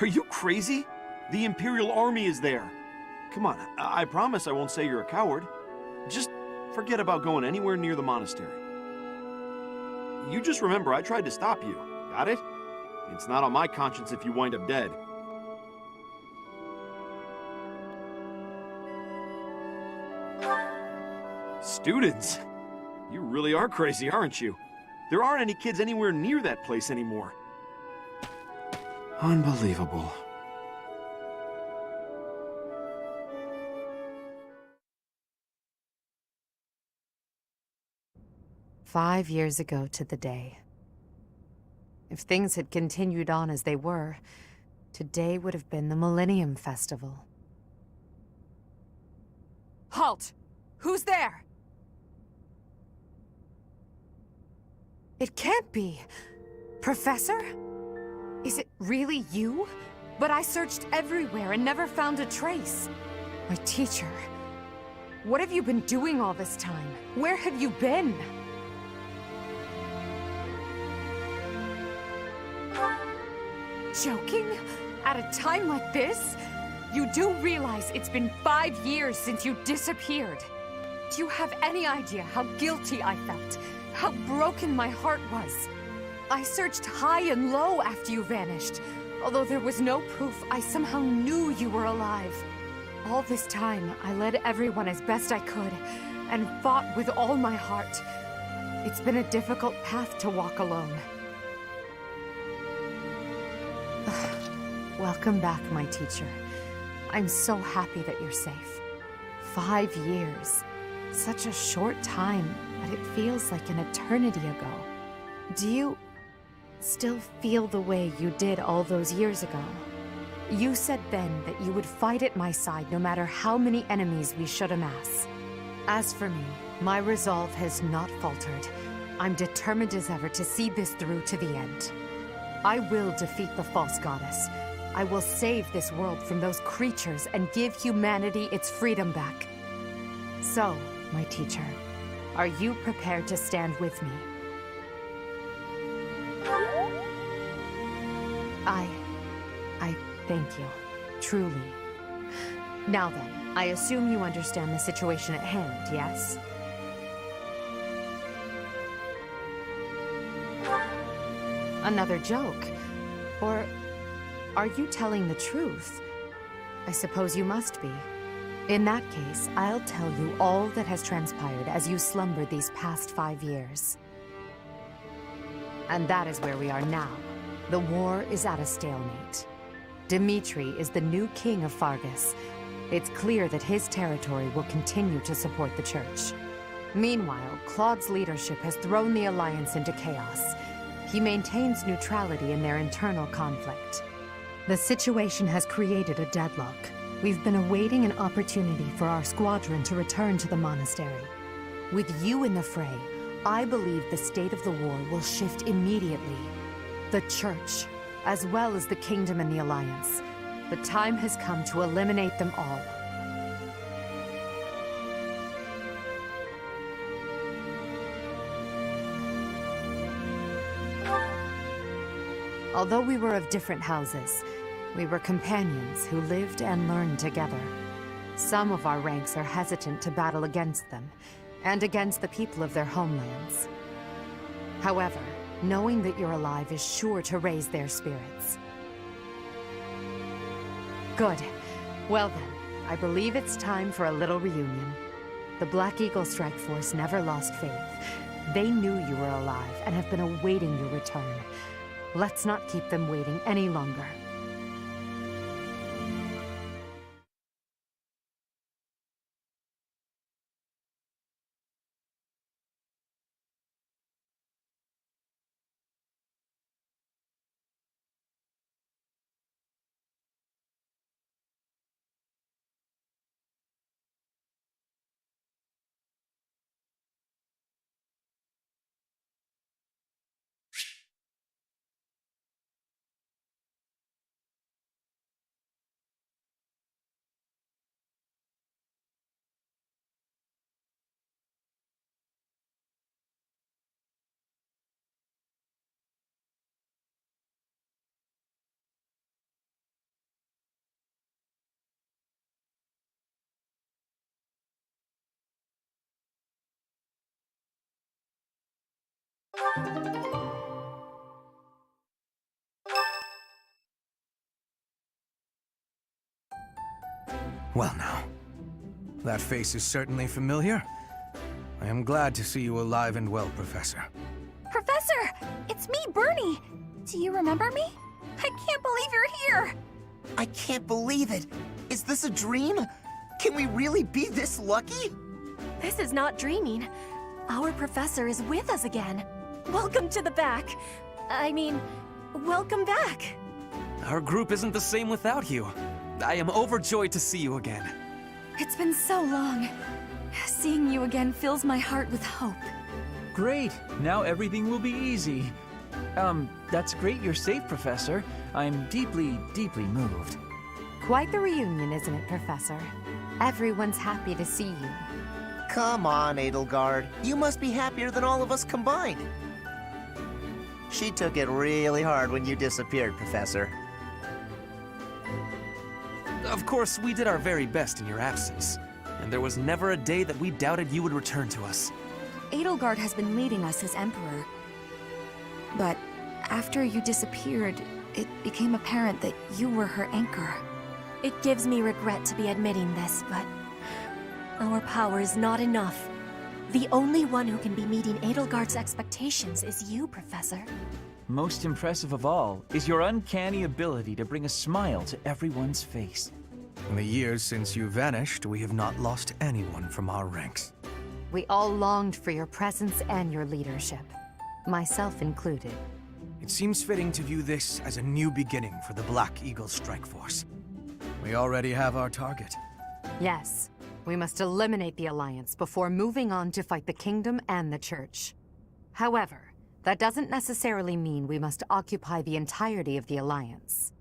Are you crazy? The Imperial Army is there. Come on, I promise I won't say you're a coward. Just forget about going anywhere near the monastery. You just remember I tried to stop you, got it? It's not on my conscience if you wind up dead. Students? You really are crazy, aren't you? There aren't any kids anywhere near that place anymore. Unbelievable. "5 years ago to the day. If things had continued on as they were, today would have been the Millennium Festival." Halt! Who's there? It can't be. Professor? Is it really you? But I searched everywhere and never found a trace. My teacher. What have you been doing all this time? Where have you been? Joking? At a time like this? You do realize it's been 5 years since you disappeared. Do you have any idea how guilty I felt? How broken my heart was? I searched high and low after you vanished. Although there was no proof, I somehow knew you were alive. All this time, I led everyone as best I could, and fought with all my heart. It's been a difficult path to walk alone. Welcome back, my teacher. I'm so happy that you're safe. 5 years. Such a short time, but it feels like an eternity ago. Do you still feel the way you did all those years ago? You said then that you would fight at my side no matter how many enemies we should amass. As for me, my resolve has not faltered. I'm determined as ever to see this through to the end. I will defeat the false goddess. I will save this world from those creatures and give humanity its freedom back. So, my teacher, are you prepared to stand with me? I thank you. Truly. Now then, I assume you understand the situation at hand, yes? Another joke? Or are you telling the truth? I suppose you must be. In that case, I'll tell you all that has transpired as you slumbered these past 5 years. And that is where we are now. The war is at a stalemate. Dimitri is the new king of Fargus. It's clear that his territory will continue to support the church. Meanwhile, Claude's leadership has thrown the Alliance into chaos. He maintains neutrality in their internal conflict. The situation has created a deadlock. We've been awaiting an opportunity for our squadron to return to the monastery. With you in the fray, I believe the state of the war will shift immediately. The church, as well as the kingdom and the Alliance. The time has come to eliminate them all. Although we were of different houses, We were companions who lived and learned together. Some of our ranks are hesitant to battle against them, and against the people of their homelands. However, knowing that you're alive is sure to raise their spirits. Good. Well then, I believe it's time for a little reunion. The Black Eagle Strike Force never lost faith. They knew you were alive and have been awaiting your return. Let's not keep them waiting any longer. Well now, that face is certainly familiar. I am glad to see you alive and well, Professor. Professor! It's me, Bernie! Do you remember me? I can't believe you're here! I can't believe it! Is this a dream? Can we really be this lucky? This is not dreaming. Our professor is with us again. Welcome to the back. I mean, welcome back. Our group isn't the same without you. I am overjoyed to see you again. It's been so long. Seeing you again fills my heart with hope. Great! Now everything will be easy. That's great you're safe, Professor. I'm deeply, deeply moved. Quite the reunion, isn't it, Professor? Everyone's happy to see you. Come on, Edelgard. You must be happier than all of us combined. She took it really hard when you disappeared, Professor. Of course, we did our very best in your absence, and there was never a day that we doubted you would return to us. Edelgard has been leading us as Emperor. But after you disappeared, it became apparent that you were her anchor. It gives me regret to be admitting this, but our power is not enough. The only one who can be meeting Edelgard's expectations is you, Professor. Most impressive of all is your uncanny ability to bring a smile to everyone's face. In the years since you vanished, we have not lost anyone from our ranks. We all longed for your presence and your leadership, myself included. It seems fitting to view this as a new beginning for the Black Eagle Strike Force. We already have our target. Yes, we must eliminate the Alliance before moving on to fight the Kingdom and the Church. However, that doesn't necessarily mean we must occupy the entirety of the Alliance.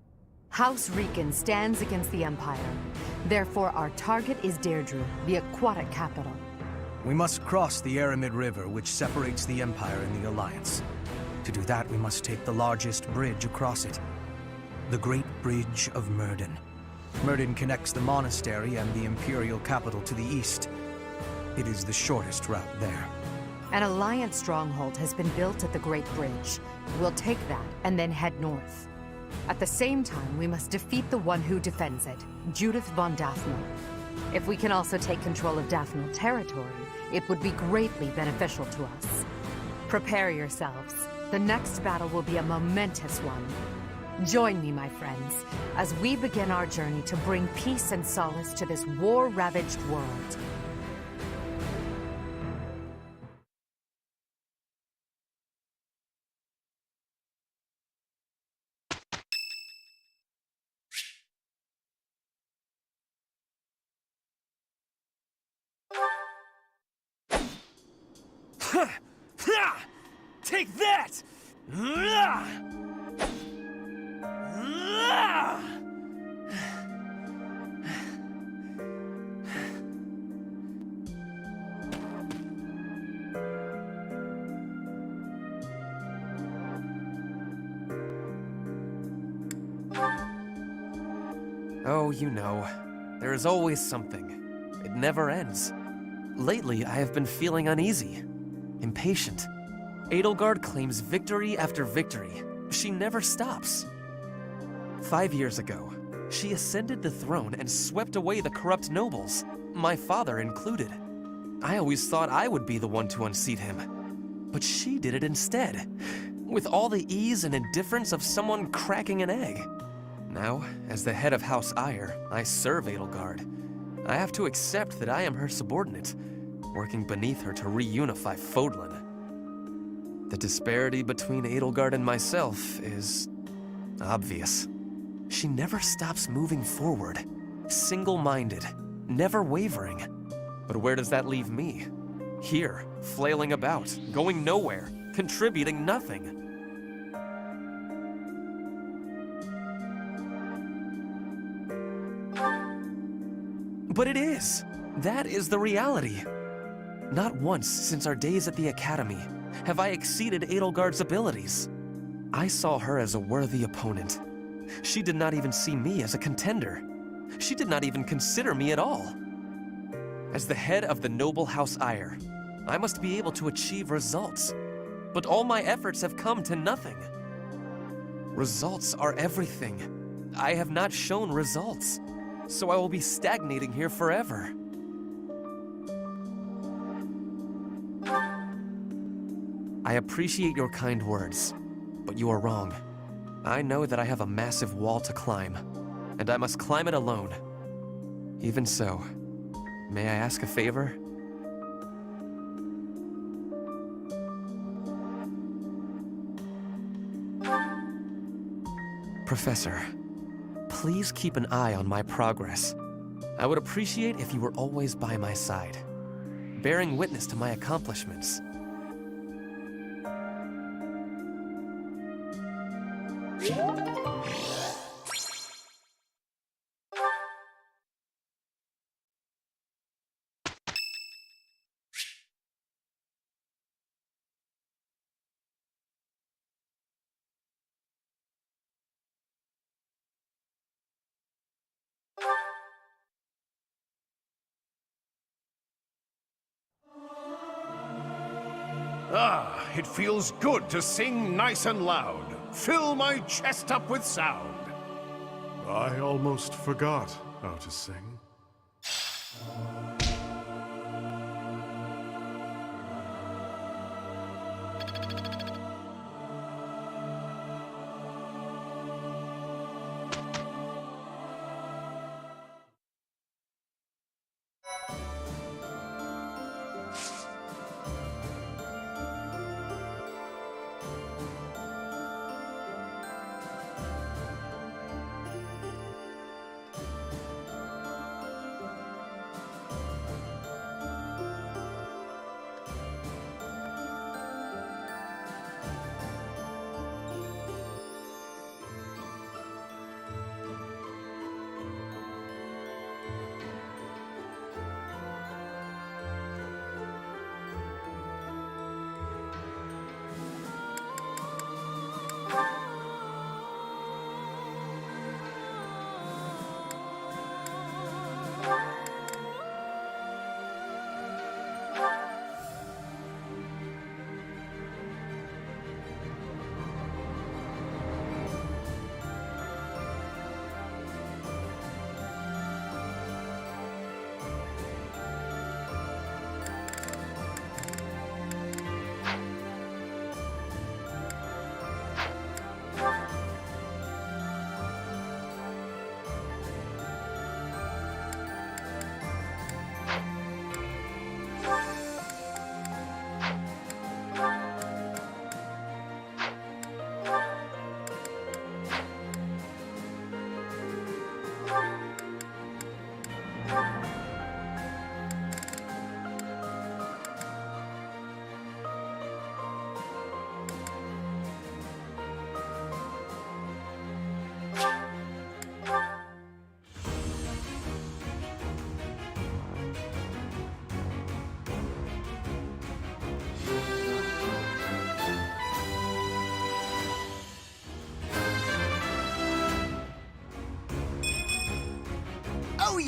House Riken stands against the Empire. Therefore, our target is Deirdre, the aquatic capital. We must cross the Aramid River, which separates the Empire and the Alliance. To do that, we must take the largest bridge across it. The Great Bridge of Myrden. Myrden connects the monastery and the Imperial capital to the east. It is the shortest route there. An Alliance stronghold has been built at the Great Bridge. We'll take that and then head north. At the same time, we must defeat the one who defends it, Judith von Daphne. If we can also take control of Daphne territory, it would be greatly beneficial to us. Prepare yourselves. The next battle will be a momentous one. Join me, my friends, as we begin our journey to bring peace and solace to this war-ravaged world. Take that! Oh, you know, there is always something. It never ends. Lately, I have been feeling uneasy, impatient. Edelgard claims victory after victory. She never stops. 5 years ago, she ascended the throne and swept away the corrupt nobles, my father included. I always thought I would be the one to unseat him. But she did it instead, with all the ease and indifference of someone cracking an egg. Now, as the head of House Eyre, I serve Edelgard. I have to accept that I am her subordinate, working beneath her to reunify Fodlan. The disparity between Edelgard and myself is obvious. She never stops moving forward, single-minded, never wavering. But where does that leave me? Here, flailing about, going nowhere, contributing nothing. But it is. That is the reality. Not once since our days at the Academy have I exceeded Edelgard's abilities. I saw her as a worthy opponent. She did not even see me as a contender. She did not even consider me at all. As the head of the noble House Eyre, I must be able to achieve results. But all my efforts have come to nothing. Results are everything. I have not shown results, so I will be stagnating here forever. I appreciate your kind words, but you are wrong. I know that I have a massive wall to climb, and I must climb it alone. Even so, may I ask a favor? Professor, please keep an eye on my progress. I would appreciate if you were always by my side, bearing witness to my accomplishments. Ah, it feels good to sing nice and loud. Fill my chest up with sound. I almost forgot how to sing.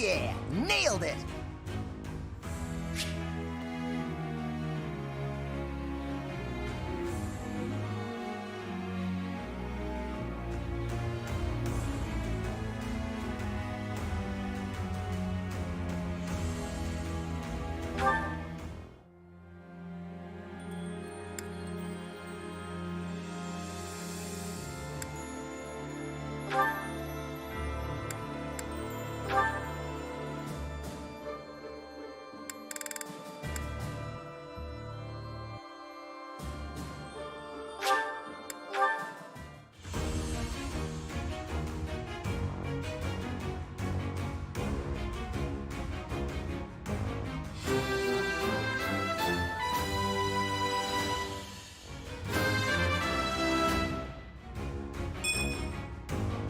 Yeah, nailed it!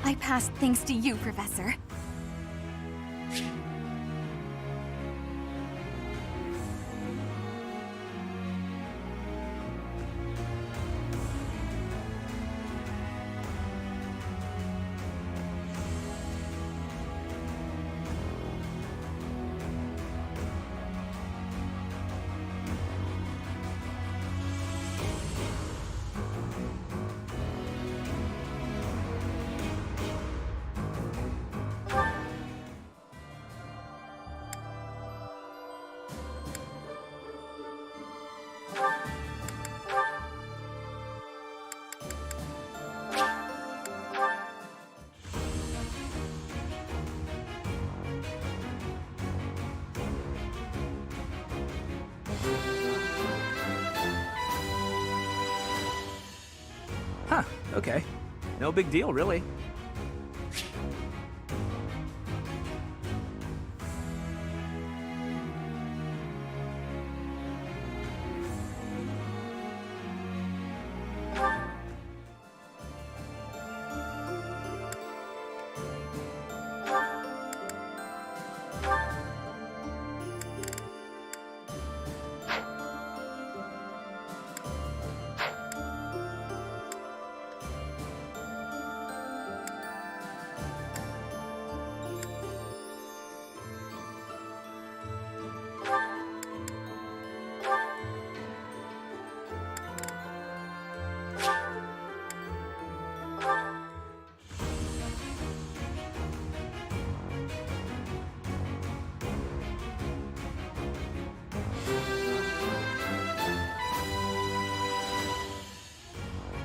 I passed thanks to you, Professor. Huh, okay. No big deal, really.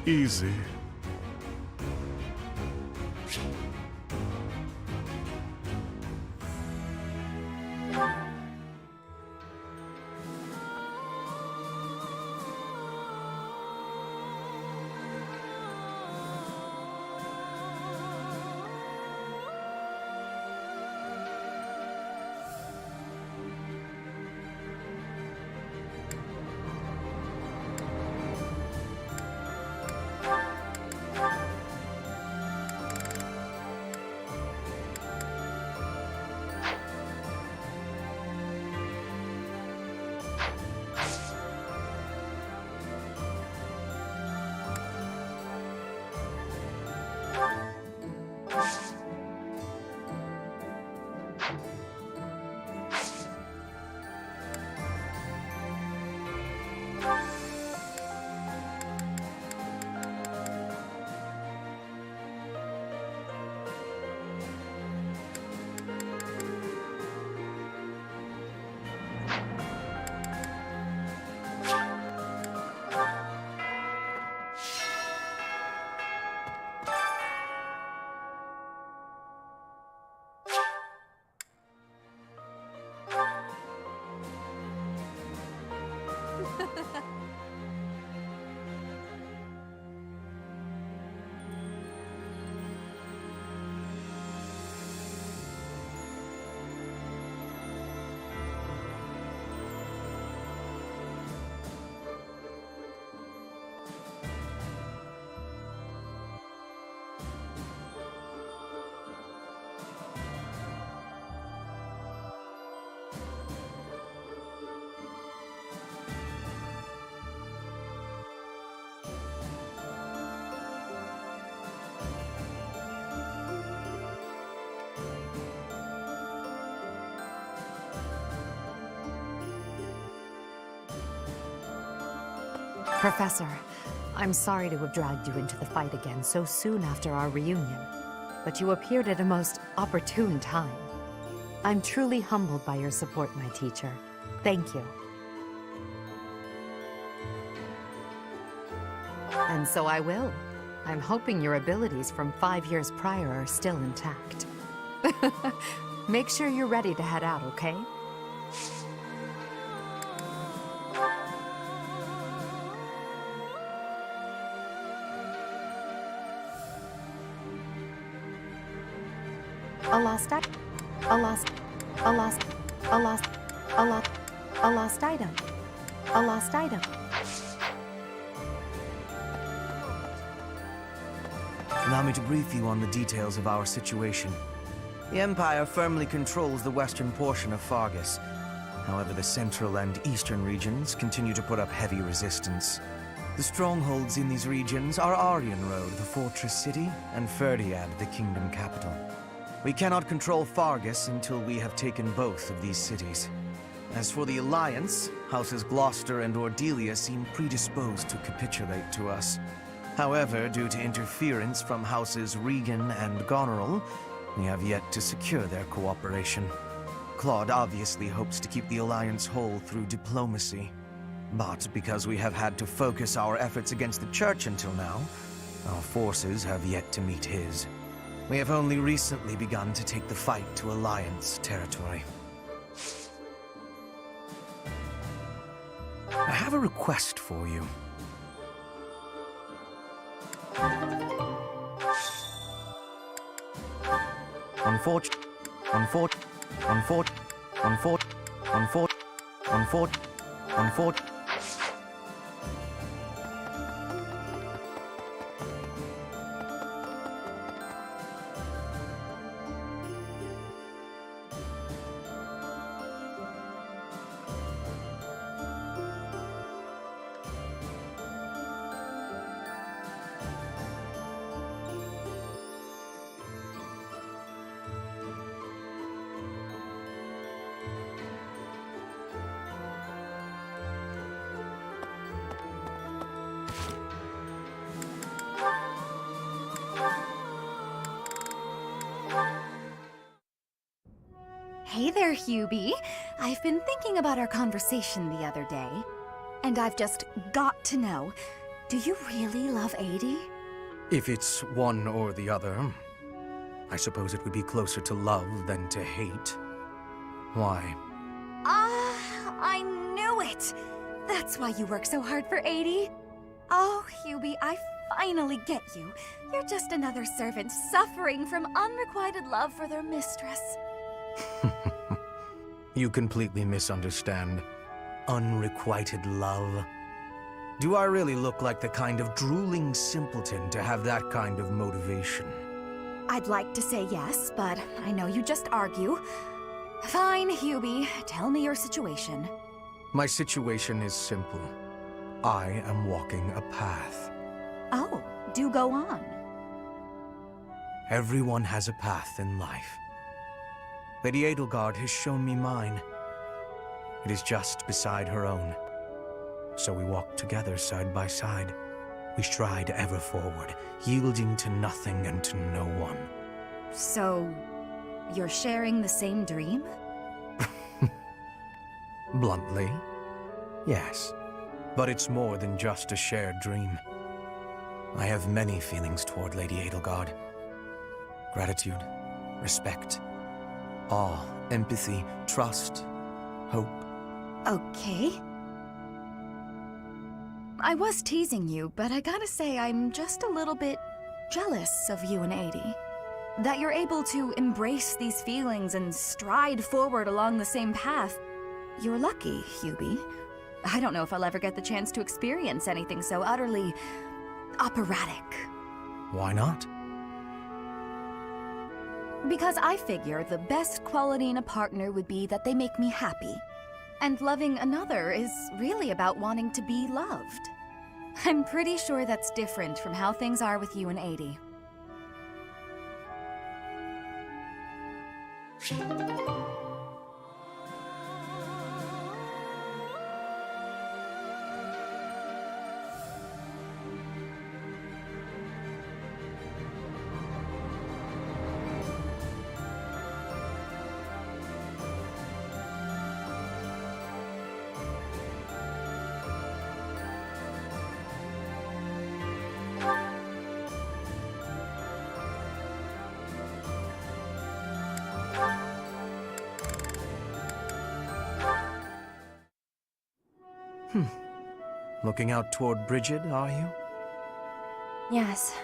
Easy. Professor, I'm sorry to have dragged you into the fight again so soon after our reunion, but you appeared at a most opportune time. I'm truly humbled by your support, my teacher. Thank you. And so I will. I'm hoping your abilities from 5 years prior are still intact. Make sure you're ready to head out, okay? A lost item. A lost item. A lost item. Allow me to brief you on the details of our situation. The Empire firmly controls the western portion of Fargus. However, the central and eastern regions continue to put up heavy resistance. The strongholds in these regions are Aryan Road, the fortress city, and Ferdiad, the kingdom capital. We cannot control Fargus until we have taken both of these cities. As for the Alliance, Houses Gloucester and Ordelia seem predisposed to capitulate to us. However, due to interference from Houses Regan and Goneril, we have yet to secure their cooperation. Claude obviously hopes to keep the Alliance whole through diplomacy. But because we have had to focus our efforts against the Church until now, our forces have yet to meet his. We have only recently begun to take the fight to Alliance territory. I have a request for you. Hey there, Hubie. I've been thinking about our conversation the other day, and I've just got to know, do you really love Adie? If it's one or the other, I suppose it would be closer to love than to hate. Why? I knew it! That's why you work so hard for Adie. Oh, Hubie, I finally get you. You're just another servant suffering from unrequited love for their mistress. You completely misunderstand. Unrequited love. Do I really look like the kind of drooling simpleton to have that kind of motivation? I'd like to say yes, but I know you just argue. Fine, Hubie. Tell me your situation. My situation is simple. I am walking a path. Oh, do go on. Everyone has a path in life. Lady Edelgard has shown me mine. It is just beside her own. So we walk together side by side. We stride ever forward, yielding to nothing and to no one. So, you're sharing the same dream? Bluntly, yes. But it's more than just a shared dream. I have many feelings toward Lady Edelgard. Gratitude, respect, awe, empathy, trust, hope. Okay. I was teasing you, but I gotta say I'm just a little bit jealous of you and Adie. That you're able to embrace these feelings and stride forward along the same path. You're lucky, Hubie. I don't know if I'll ever get the chance to experience anything so utterly operatic. Why not? Because I figure the best quality in a partner would be that they make me happy. And loving another is really about wanting to be loved. I'm pretty sure that's different from how things are with you and Adie. Looking out toward Bridget, are you? Yes.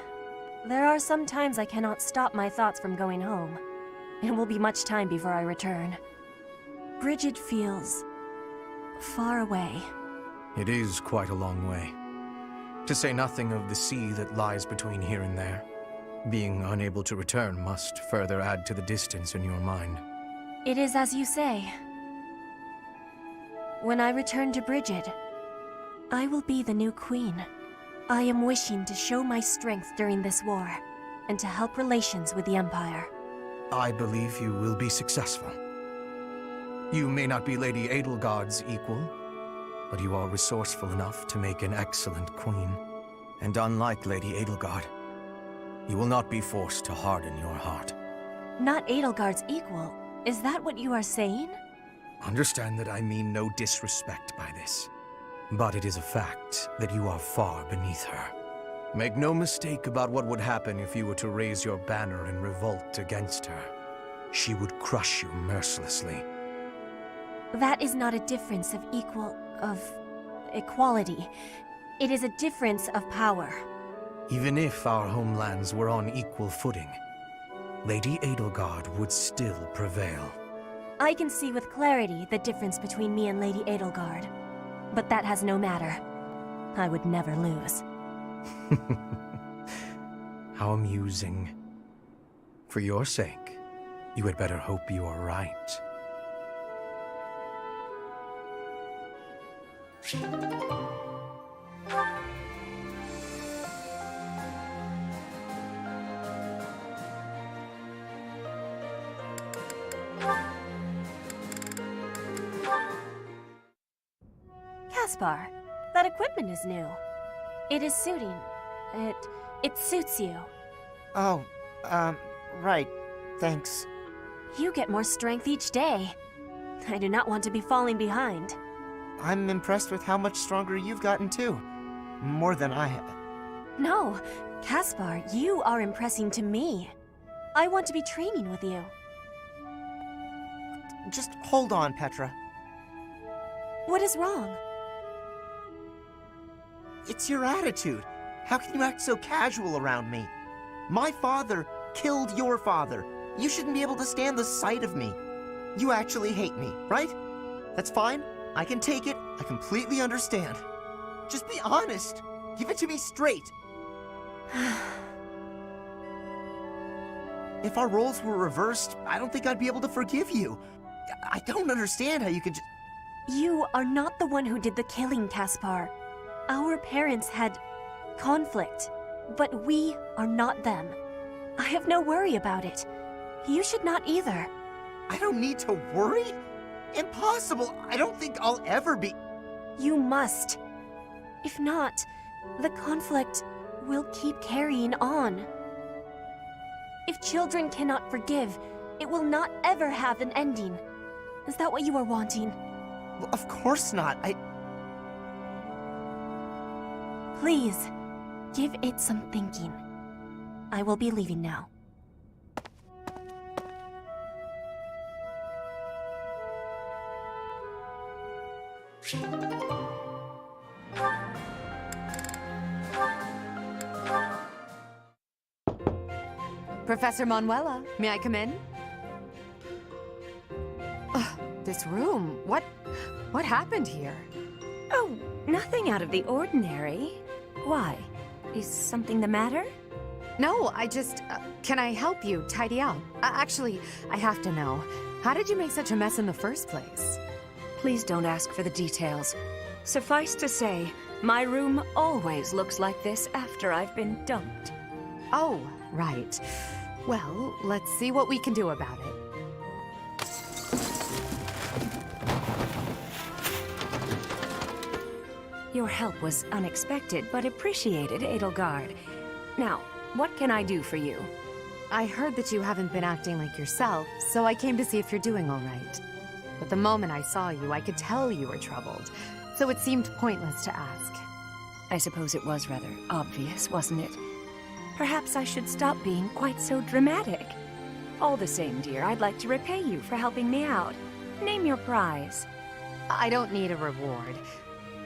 There are some times I cannot stop my thoughts from going home. It will be much time before I return. Bridget feels far away. It is quite a long way. To say nothing of the sea that lies between here and there. Being unable to return must further add to the distance in your mind. It is as you say. When I return to Bridget, I will be the new queen. I am wishing to show my strength during this war, and to help relations with the Empire. I believe you will be successful. You may not be Lady Edelgard's equal, but you are resourceful enough to make an excellent queen. And unlike Lady Edelgard, you will not be forced to harden your heart. Not Edelgard's equal? Is that what you are saying? Understand that I mean no disrespect by this. But it is a fact that you are far beneath her. Make no mistake about what would happen if you were to raise your banner in revolt against her. She would crush you mercilessly. That is not a difference of equality. It is a difference of power. Even if our homelands were on equal footing, Lady Edelgard would still prevail. I can see with clarity the difference between me and Lady Edelgard. But that has no matter. I would never lose. How amusing. For your sake, you had better hope you are right. Caspar, that equipment is new. It is suiting. It suits you. Oh, right. Thanks. You get more strength each day. I do not want to be falling behind. I'm impressed with how much stronger you've gotten too. More than I have. No, Caspar, you are impressing to me. I want to be training with you. Just hold on, Petra. What is wrong? It's your attitude. How can you act so casual around me? My father killed your father. You shouldn't be able to stand the sight of me. You actually hate me, right? That's fine. I can take it. I completely understand. Just be honest. Give it to me straight. If our roles were reversed, I don't think I'd be able to forgive you. I don't understand how you could just... You are not the one who did the killing, Caspar. Our parents had conflict, but we are not them. I have no worry about it. You should not either. I don't need to worry? Impossible! I don't think I'll ever be... You must. If not, the conflict will keep carrying on. If children cannot forgive, it will not ever have an ending. Is that what you are wanting? Well, of course not. Please, give it some thinking. I will be leaving now. Professor Manuela, may I come in? This room, what happened here? Oh, nothing out of the ordinary. Why? Is something the matter? No, I just... can I help you tidy up? Actually, I have to know. How did you make such a mess in the first place? Please don't ask for the details. Suffice to say, my room always looks like this after I've been dumped. Oh, right. Well, let's see what we can do about it. Your help was unexpected, but appreciated, Edelgard. Now, what can I do for you? I heard that you haven't been acting like yourself, so I came to see if you're doing all right. But the moment I saw you, I could tell you were troubled, so it seemed pointless to ask. I suppose it was rather obvious, wasn't it? Perhaps I should stop being quite so dramatic. All the same, dear, I'd like to repay you for helping me out. Name your prize. I don't need a reward.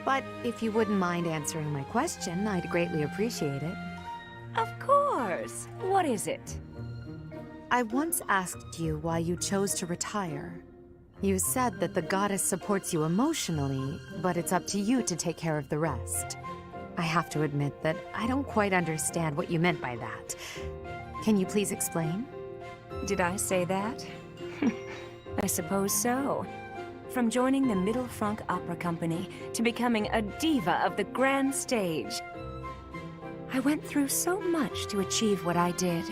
But if you wouldn't mind answering my question, I'd greatly appreciate it. Of course. What is it? I once asked you why you chose to retire. You said that the goddess supports you emotionally, but it's up to you to take care of the rest. I have to admit that I don't quite understand what you meant by that. Can you please explain? Did I say that? I suppose so. From joining the Middle Franc Opera Company to becoming a diva of the grand stage. I went through so much to achieve what I did.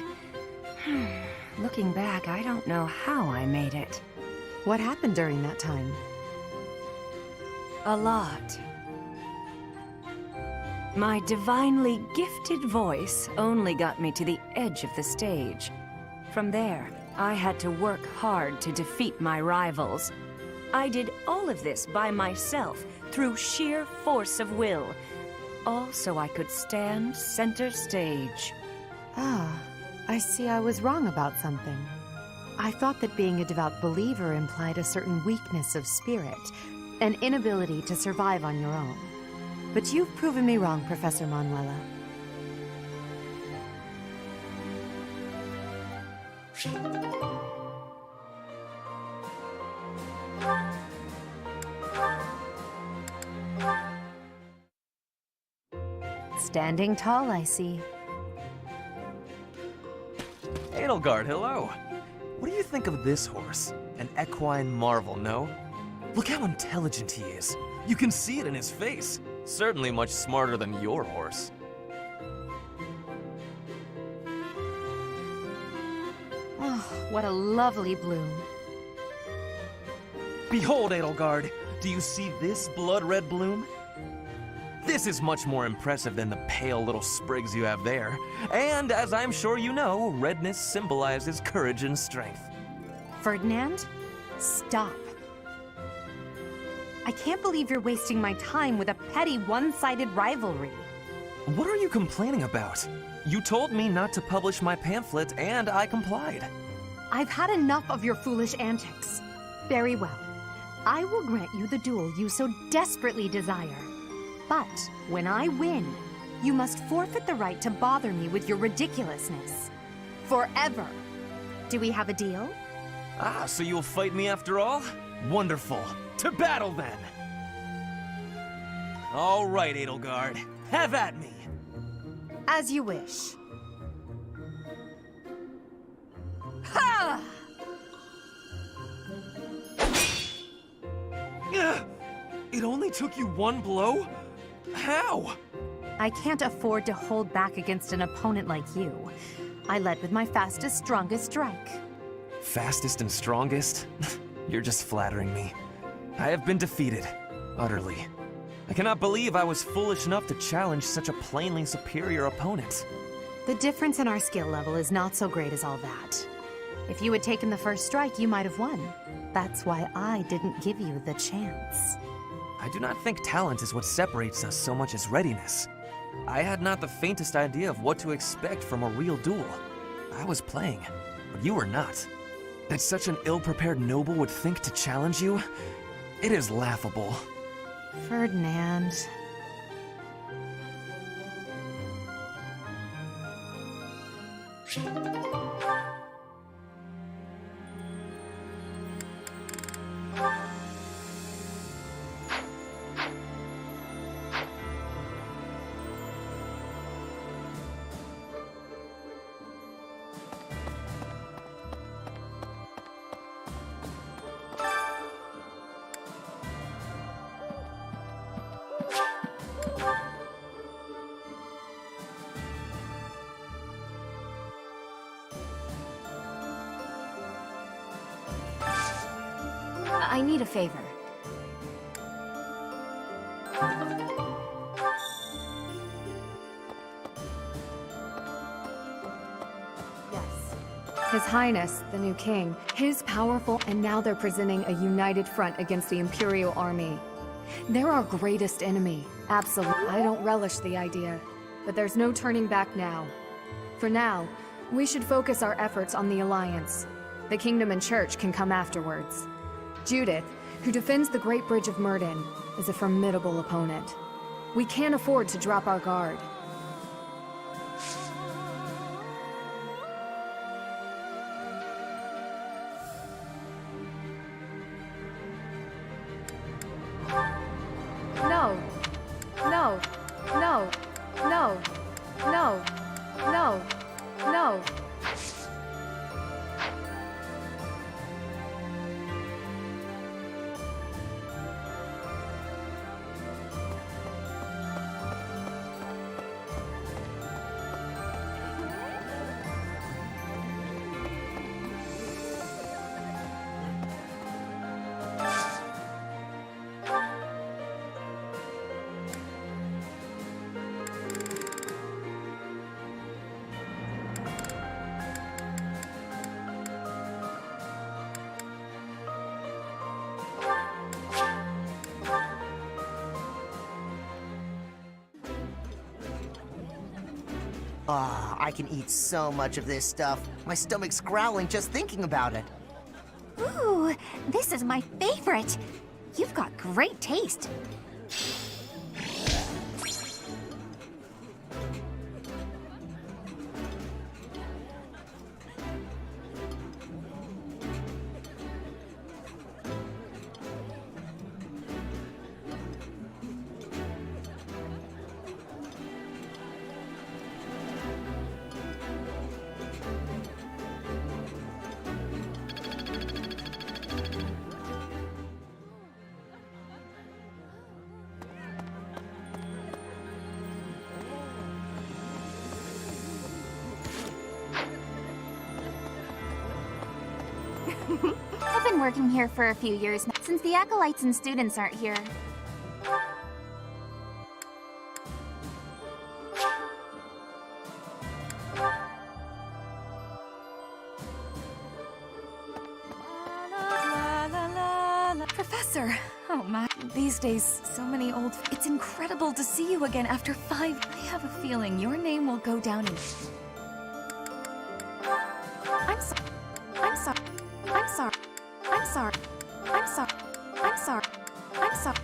Looking back, I don't know how I made it. What happened during that time? A lot. My divinely gifted voice only got me to the edge of the stage. From there, I had to work hard to defeat my rivals. I did all of this by myself, through sheer force of will. All so I could stand center stage. Ah, I see I was wrong about something. I thought that being a devout believer implied a certain weakness of spirit, an inability to survive on your own. But you've proven me wrong, Professor Manuela. Standing tall, I see. Edelgard, hello. What do you think of this horse? An equine marvel, no? Look how intelligent he is. You can see it in his face. Certainly much smarter than your horse. Oh, what a lovely bloom. Behold, Edelgard. Do you see this blood-red bloom? This is much more impressive than the pale little sprigs you have there. And as I'm sure you know, redness symbolizes courage and strength. Ferdinand, stop. I can't believe you're wasting my time with a petty one-sided rivalry. What are you complaining about? You told me not to publish my pamphlet, and I complied. I've had enough of your foolish antics. Very well. I will grant you the duel you so desperately desire. But when I win, you must forfeit the right to bother me with your ridiculousness. Forever. Do we have a deal? Ah, so you'll fight me after all? Wonderful. To battle, then! All right, Edelgard. Have at me! As you wish. Ha! It only took you one blow? How? I can't afford to hold back against an opponent like you. I led with my fastest, strongest strike. Fastest and strongest? You're just flattering me. I have been defeated. Utterly. I cannot believe I was foolish enough to challenge such a plainly superior opponent. The difference in our skill level is not so great as all that. If you had taken the first strike, you might have won. That's why I didn't give you the chance. I do not think talent is what separates us so much as readiness. I had not the faintest idea of what to expect from a real duel. I was playing, but you were not. That such an ill-prepared noble would think to challenge you? It is laughable. Ferdinand. I need a favor. His Highness, the new king, is powerful, and now they're presenting a united front against the Imperial army. They're our greatest enemy, absolutely. I don't relish the idea, but there's no turning back now. For now, we should focus our efforts on the Alliance. The Kingdom and Church can come afterwards. Judith, who defends the Great Bridge of Myrden, is a formidable opponent. We can't afford to drop our guard. No. No. No. No. No. No. No. Ah, I can eat so much of this stuff. My stomach's growling just thinking about it. Ooh, this is my favorite. You've got great taste. I've been working here for a few years now, since the acolytes and students aren't here. Professor! Oh my. These days, so many old... It's incredible to see you again after 5... I have a feeling your name will go down in... I'm sorry. I'm sorry. I'm sorry. I'm sorry. I'm sorry. I'm sorry. I'm sorry.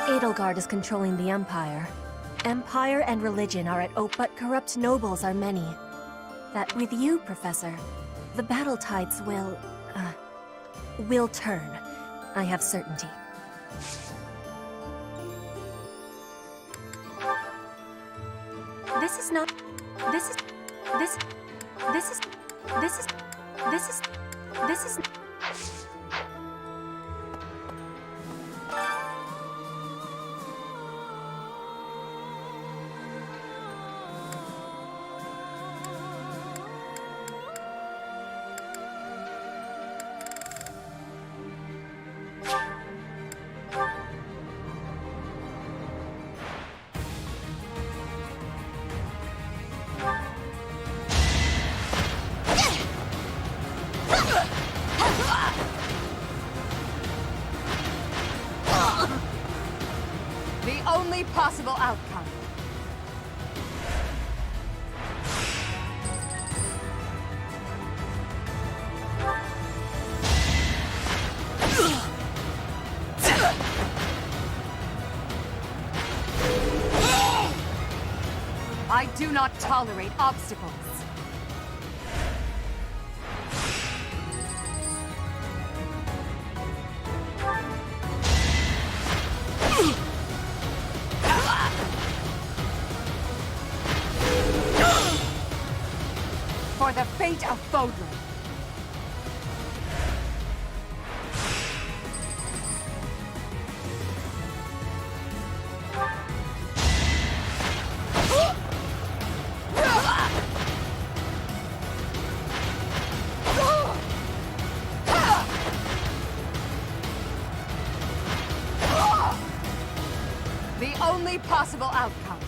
Edelgard is controlling the Empire. Empire and religion are at oak, but corrupt nobles are many. That with you, Professor, the battle tides will turn. I have certainty. This is not... This is... This is... This is... This is... This is... This is... only possible outcome. I do not tolerate obstacles. For the fate of Fodlan. The only possible outcome.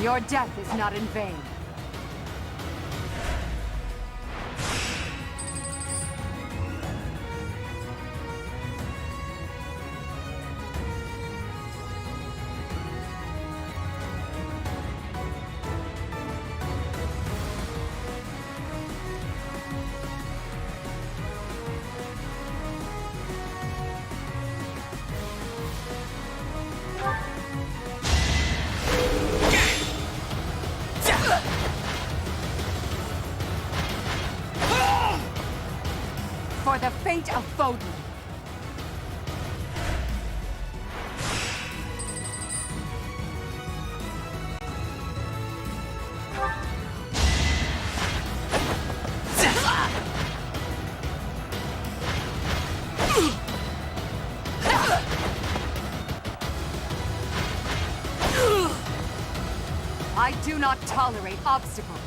Your death is not in vain. For the fate of Fodlan. I do not tolerate obstacles.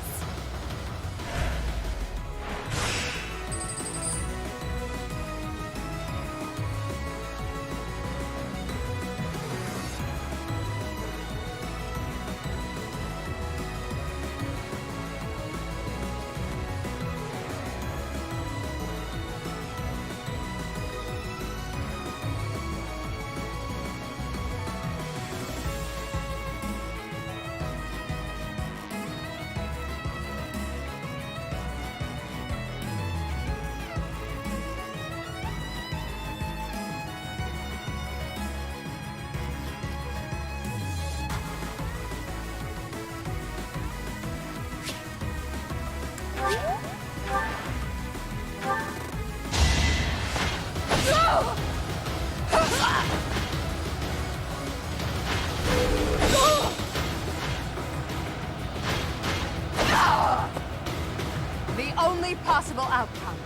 The only possible outcome.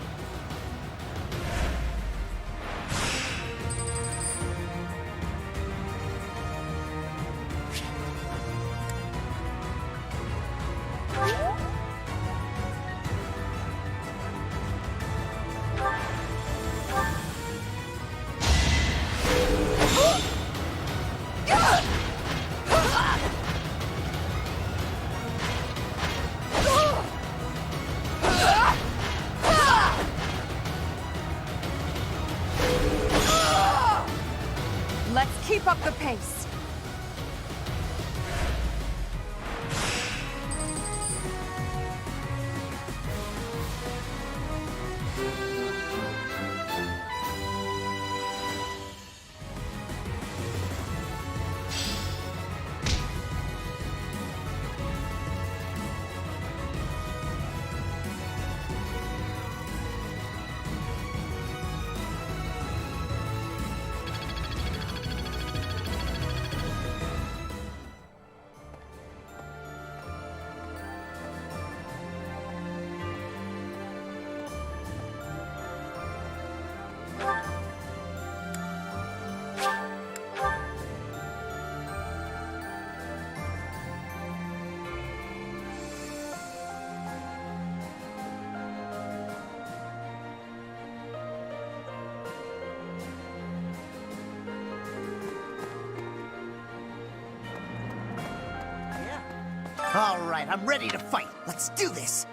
All right, I'm ready to fight. Let's do this.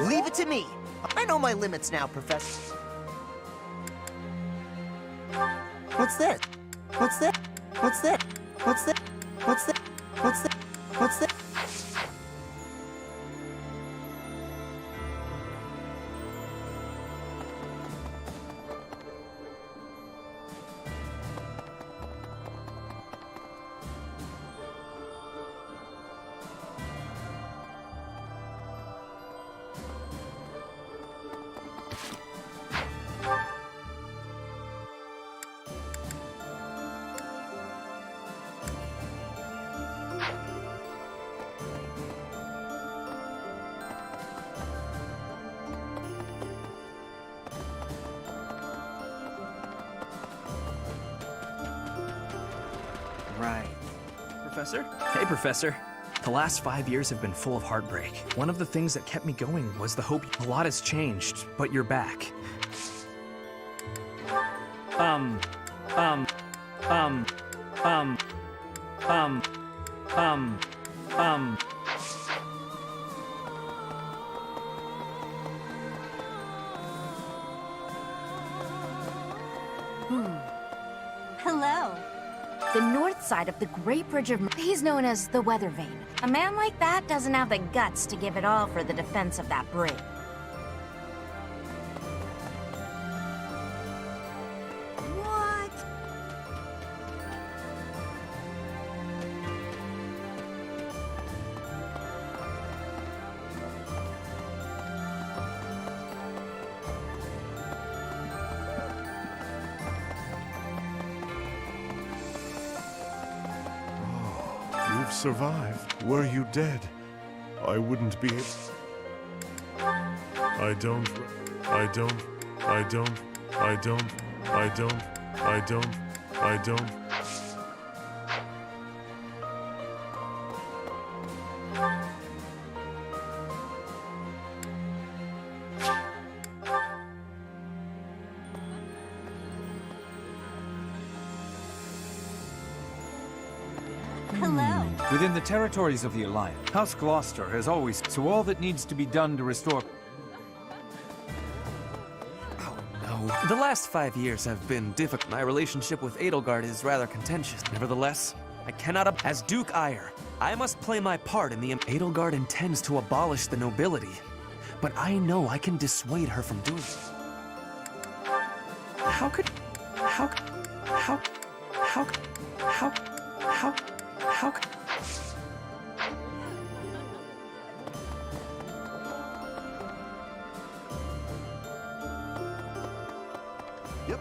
Leave it to me. I know my limits now, Professor. What's this? What's this? What's this? What's this? What's this? What's this? What's this? Right. Professor? Hey, Professor. The last 5 years have been full of heartbreak. One of the things that kept me going was the hope. A lot has changed, but you're back. Hello. The north side of the Great Bridge of... He's known as the Weather Vane. A man like that doesn't have the guts to give it all for the defense of that bridge. What? You've survived. Were you dead, I wouldn't be. I don't. Hello. Within the territories of the Alliance, House Gloucester has always... So all that needs to be done to restore... No. The last 5 years have been difficult. My relationship with Edelgard is rather contentious. Nevertheless, I cannot... As Duke Ire, I must play my part in the... Edelgard intends to abolish the nobility, but I know I can dissuade her from doing it. How could... How... Yep.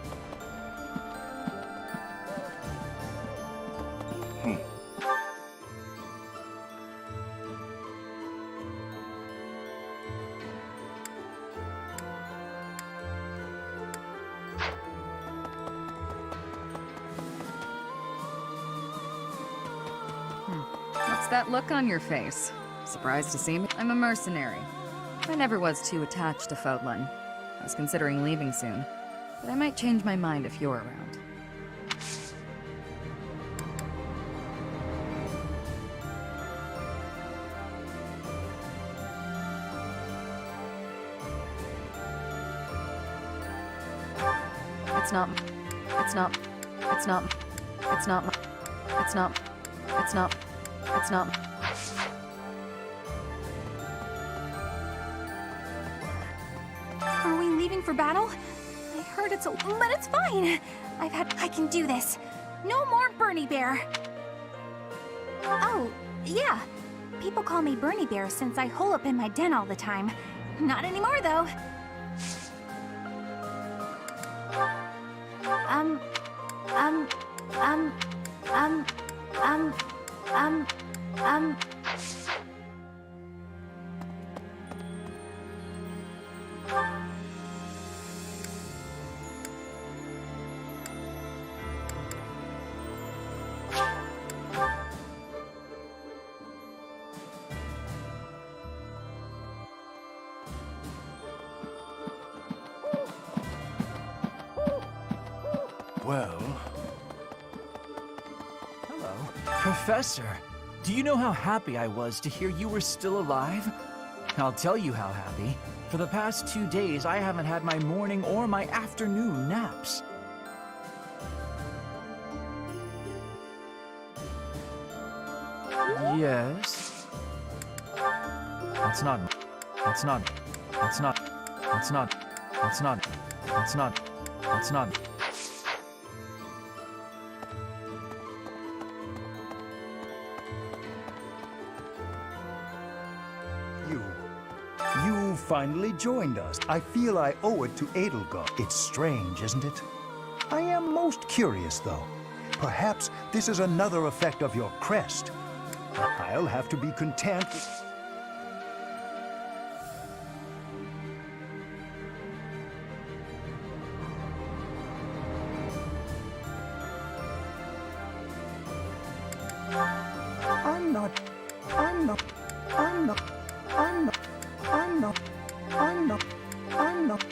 What's that look on your face? Surprised to see me? I'm a mercenary. I never was too attached to Fodlan. I was considering leaving soon, but I might change my mind if you're around. It's not. It's not. It's not. It's not. It's not. It's not. It's not. Are we leaving for battle? I heard it's a... But it's fine. I can do this. No more Bernie Bear. Oh, yeah. People call me Bernie Bear since I hole up in my den all the time. Not anymore, though. Well... Hello. Professor, Do you know how happy I was to hear you were still alive? I'll tell you how happy. For the past 2 days, I haven't had my morning or my afternoon naps. Yes. That's not. That's not. That's not. That's not. That's not. That's not. That's not. You finally joined us. I feel I owe it to Edelgard. It's strange, isn't it? I am most curious, though. Perhaps this is another effect of your crest. I'll have to be content. I'm not. I'm not. I'm not. I'm not. I'm not. I'm not. I'm not.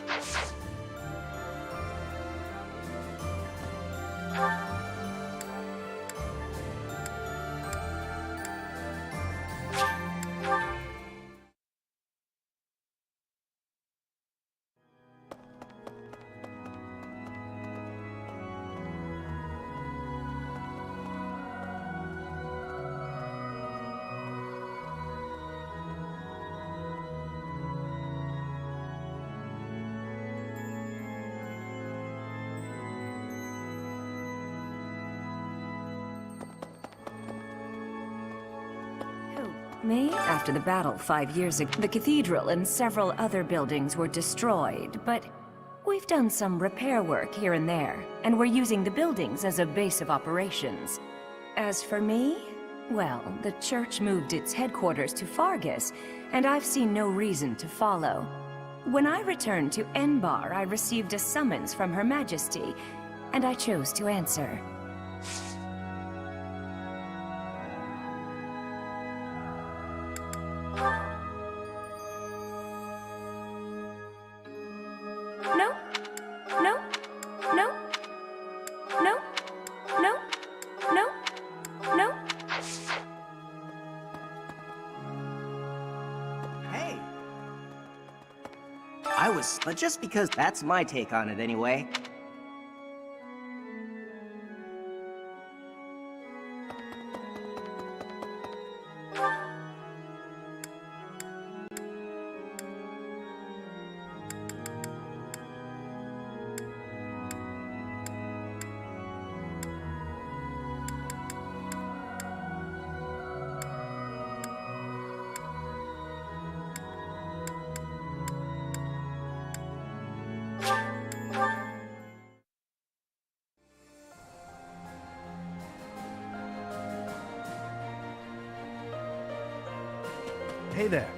Me? After the battle 5 years ago, the cathedral and several other buildings were destroyed, but we've done some repair work here and there, and we're using the buildings as a base of operations. As for me, well, the church moved its headquarters to Fargus, and I've seen no reason to follow. When I returned to Enbar, I received a summons from Her Majesty, and I chose to answer. But just because that's my take on it anyway. Hey there.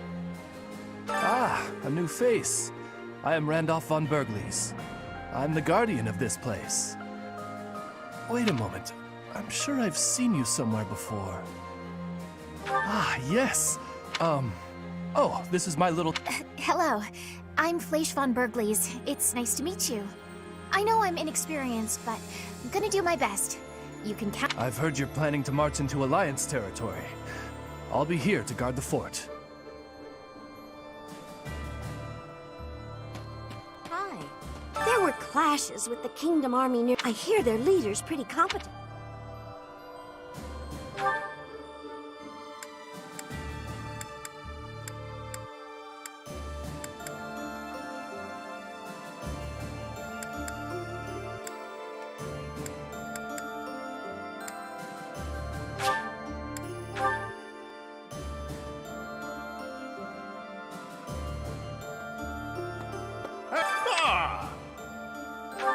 Ah, a new face. I am Randolph von Bergles. I'm the guardian of this place. Wait a moment. I'm sure I've seen you somewhere before. Ah, yes. Oh, this is my little... Hello. I'm Fleisch von Bergles. It's nice to meet you. I know I'm inexperienced, but I'm gonna do my best. You can count... I've heard you're planning to march into Alliance territory. I'll be here to guard the fort. There were clashes with the Kingdom Army near... I hear their leader's pretty competent.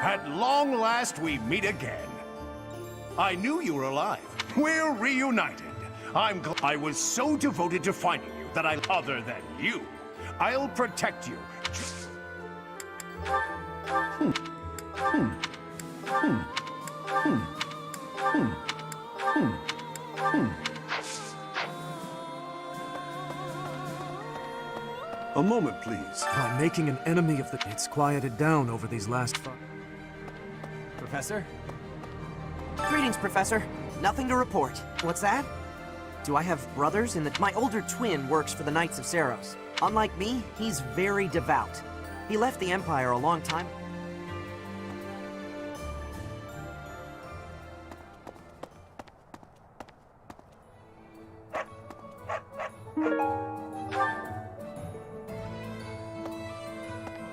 At long last, we meet again. I knew you were alive. We're reunited. I was so devoted to finding you that other than you, I'll protect you. A moment, please. By making an enemy of the... It's quieted down over these last... Professor? Greetings, Professor. Nothing to report. What's that? Do I have brothers in the... My older twin works for the Knights of Saros. Unlike me, he's very devout. He left the Empire a long time...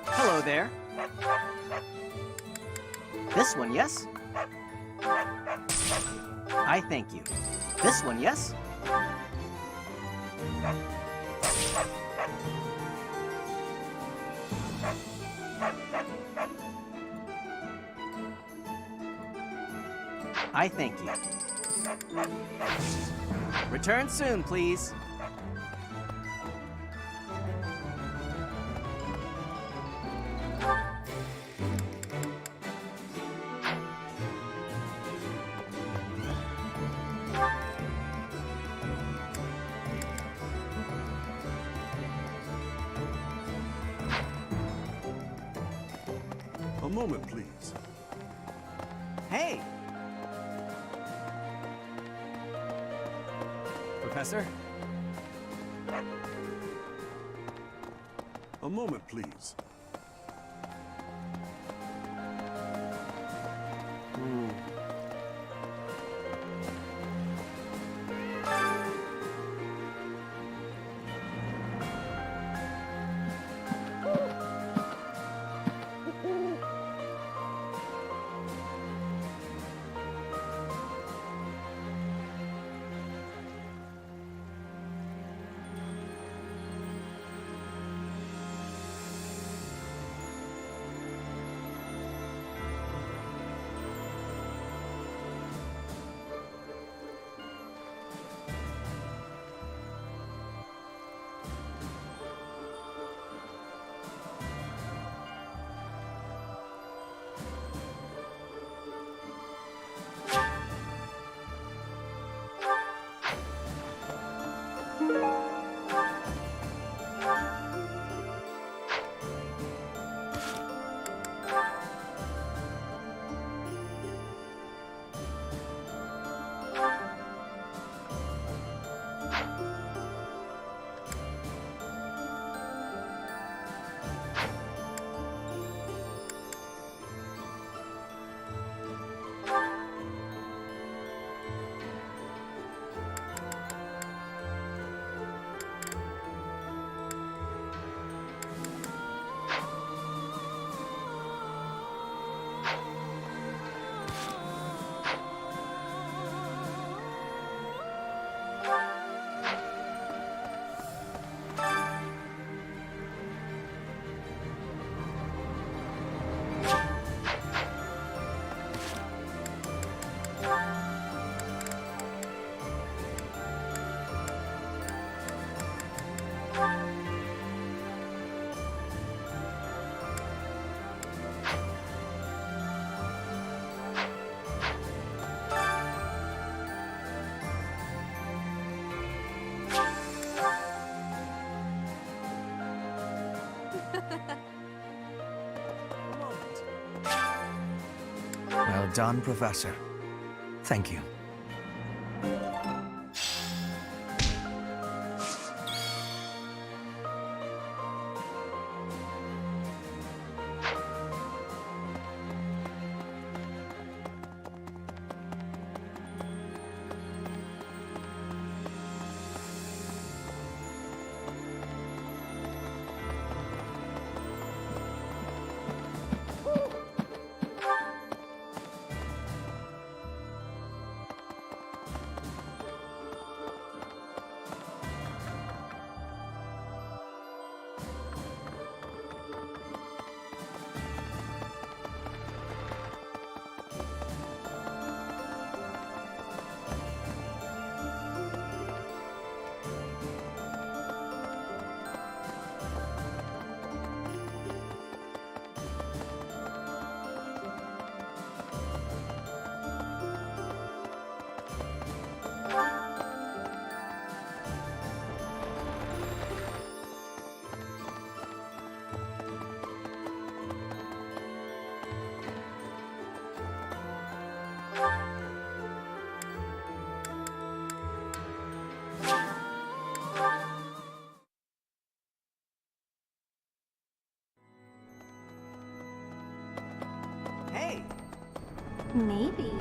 Hello there. This one, yes? I thank you. This one, yes? I thank you. Return soon, please. A moment, please. Hey! Professor? A moment, please. Well done, Professor. Thank you. Maybe.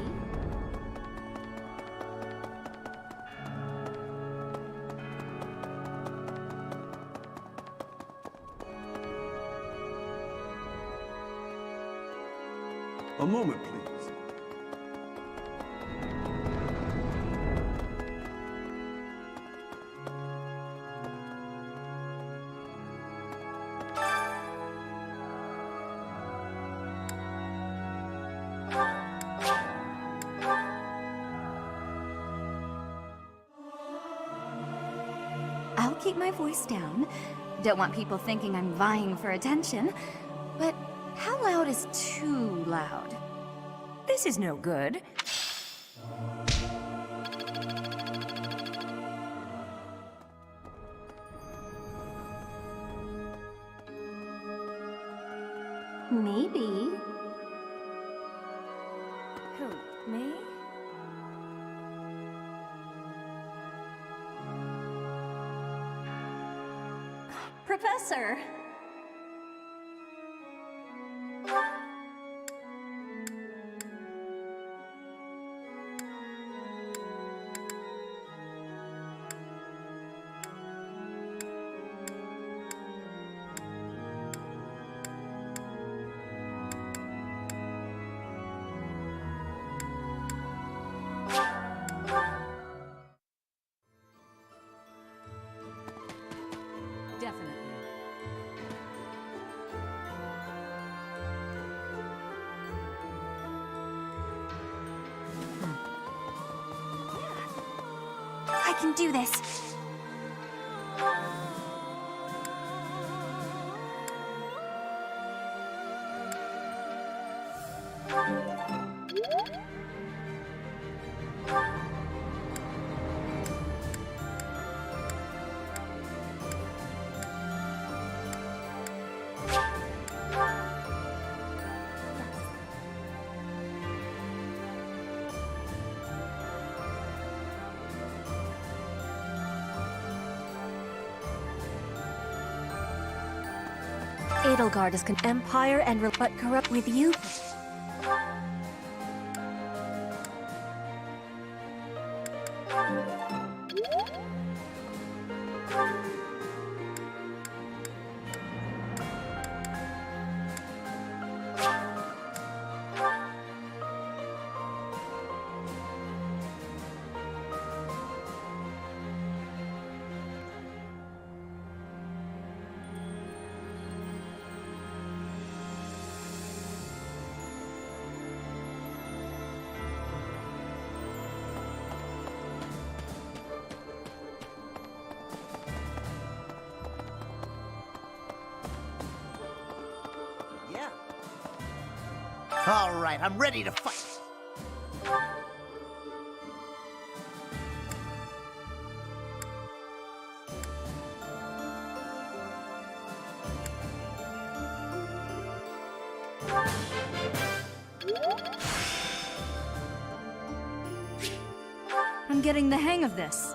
A moment, please. I'll keep my voice down. Don't want people thinking I'm vying for attention. But how loud is too loud? This is no good. Maybe. Who, me? Professor! Definitely. I can do this. Edelgard is empire and but corrupt with you. Yeah. All right, I'm ready to fight. I'm getting the hang of this.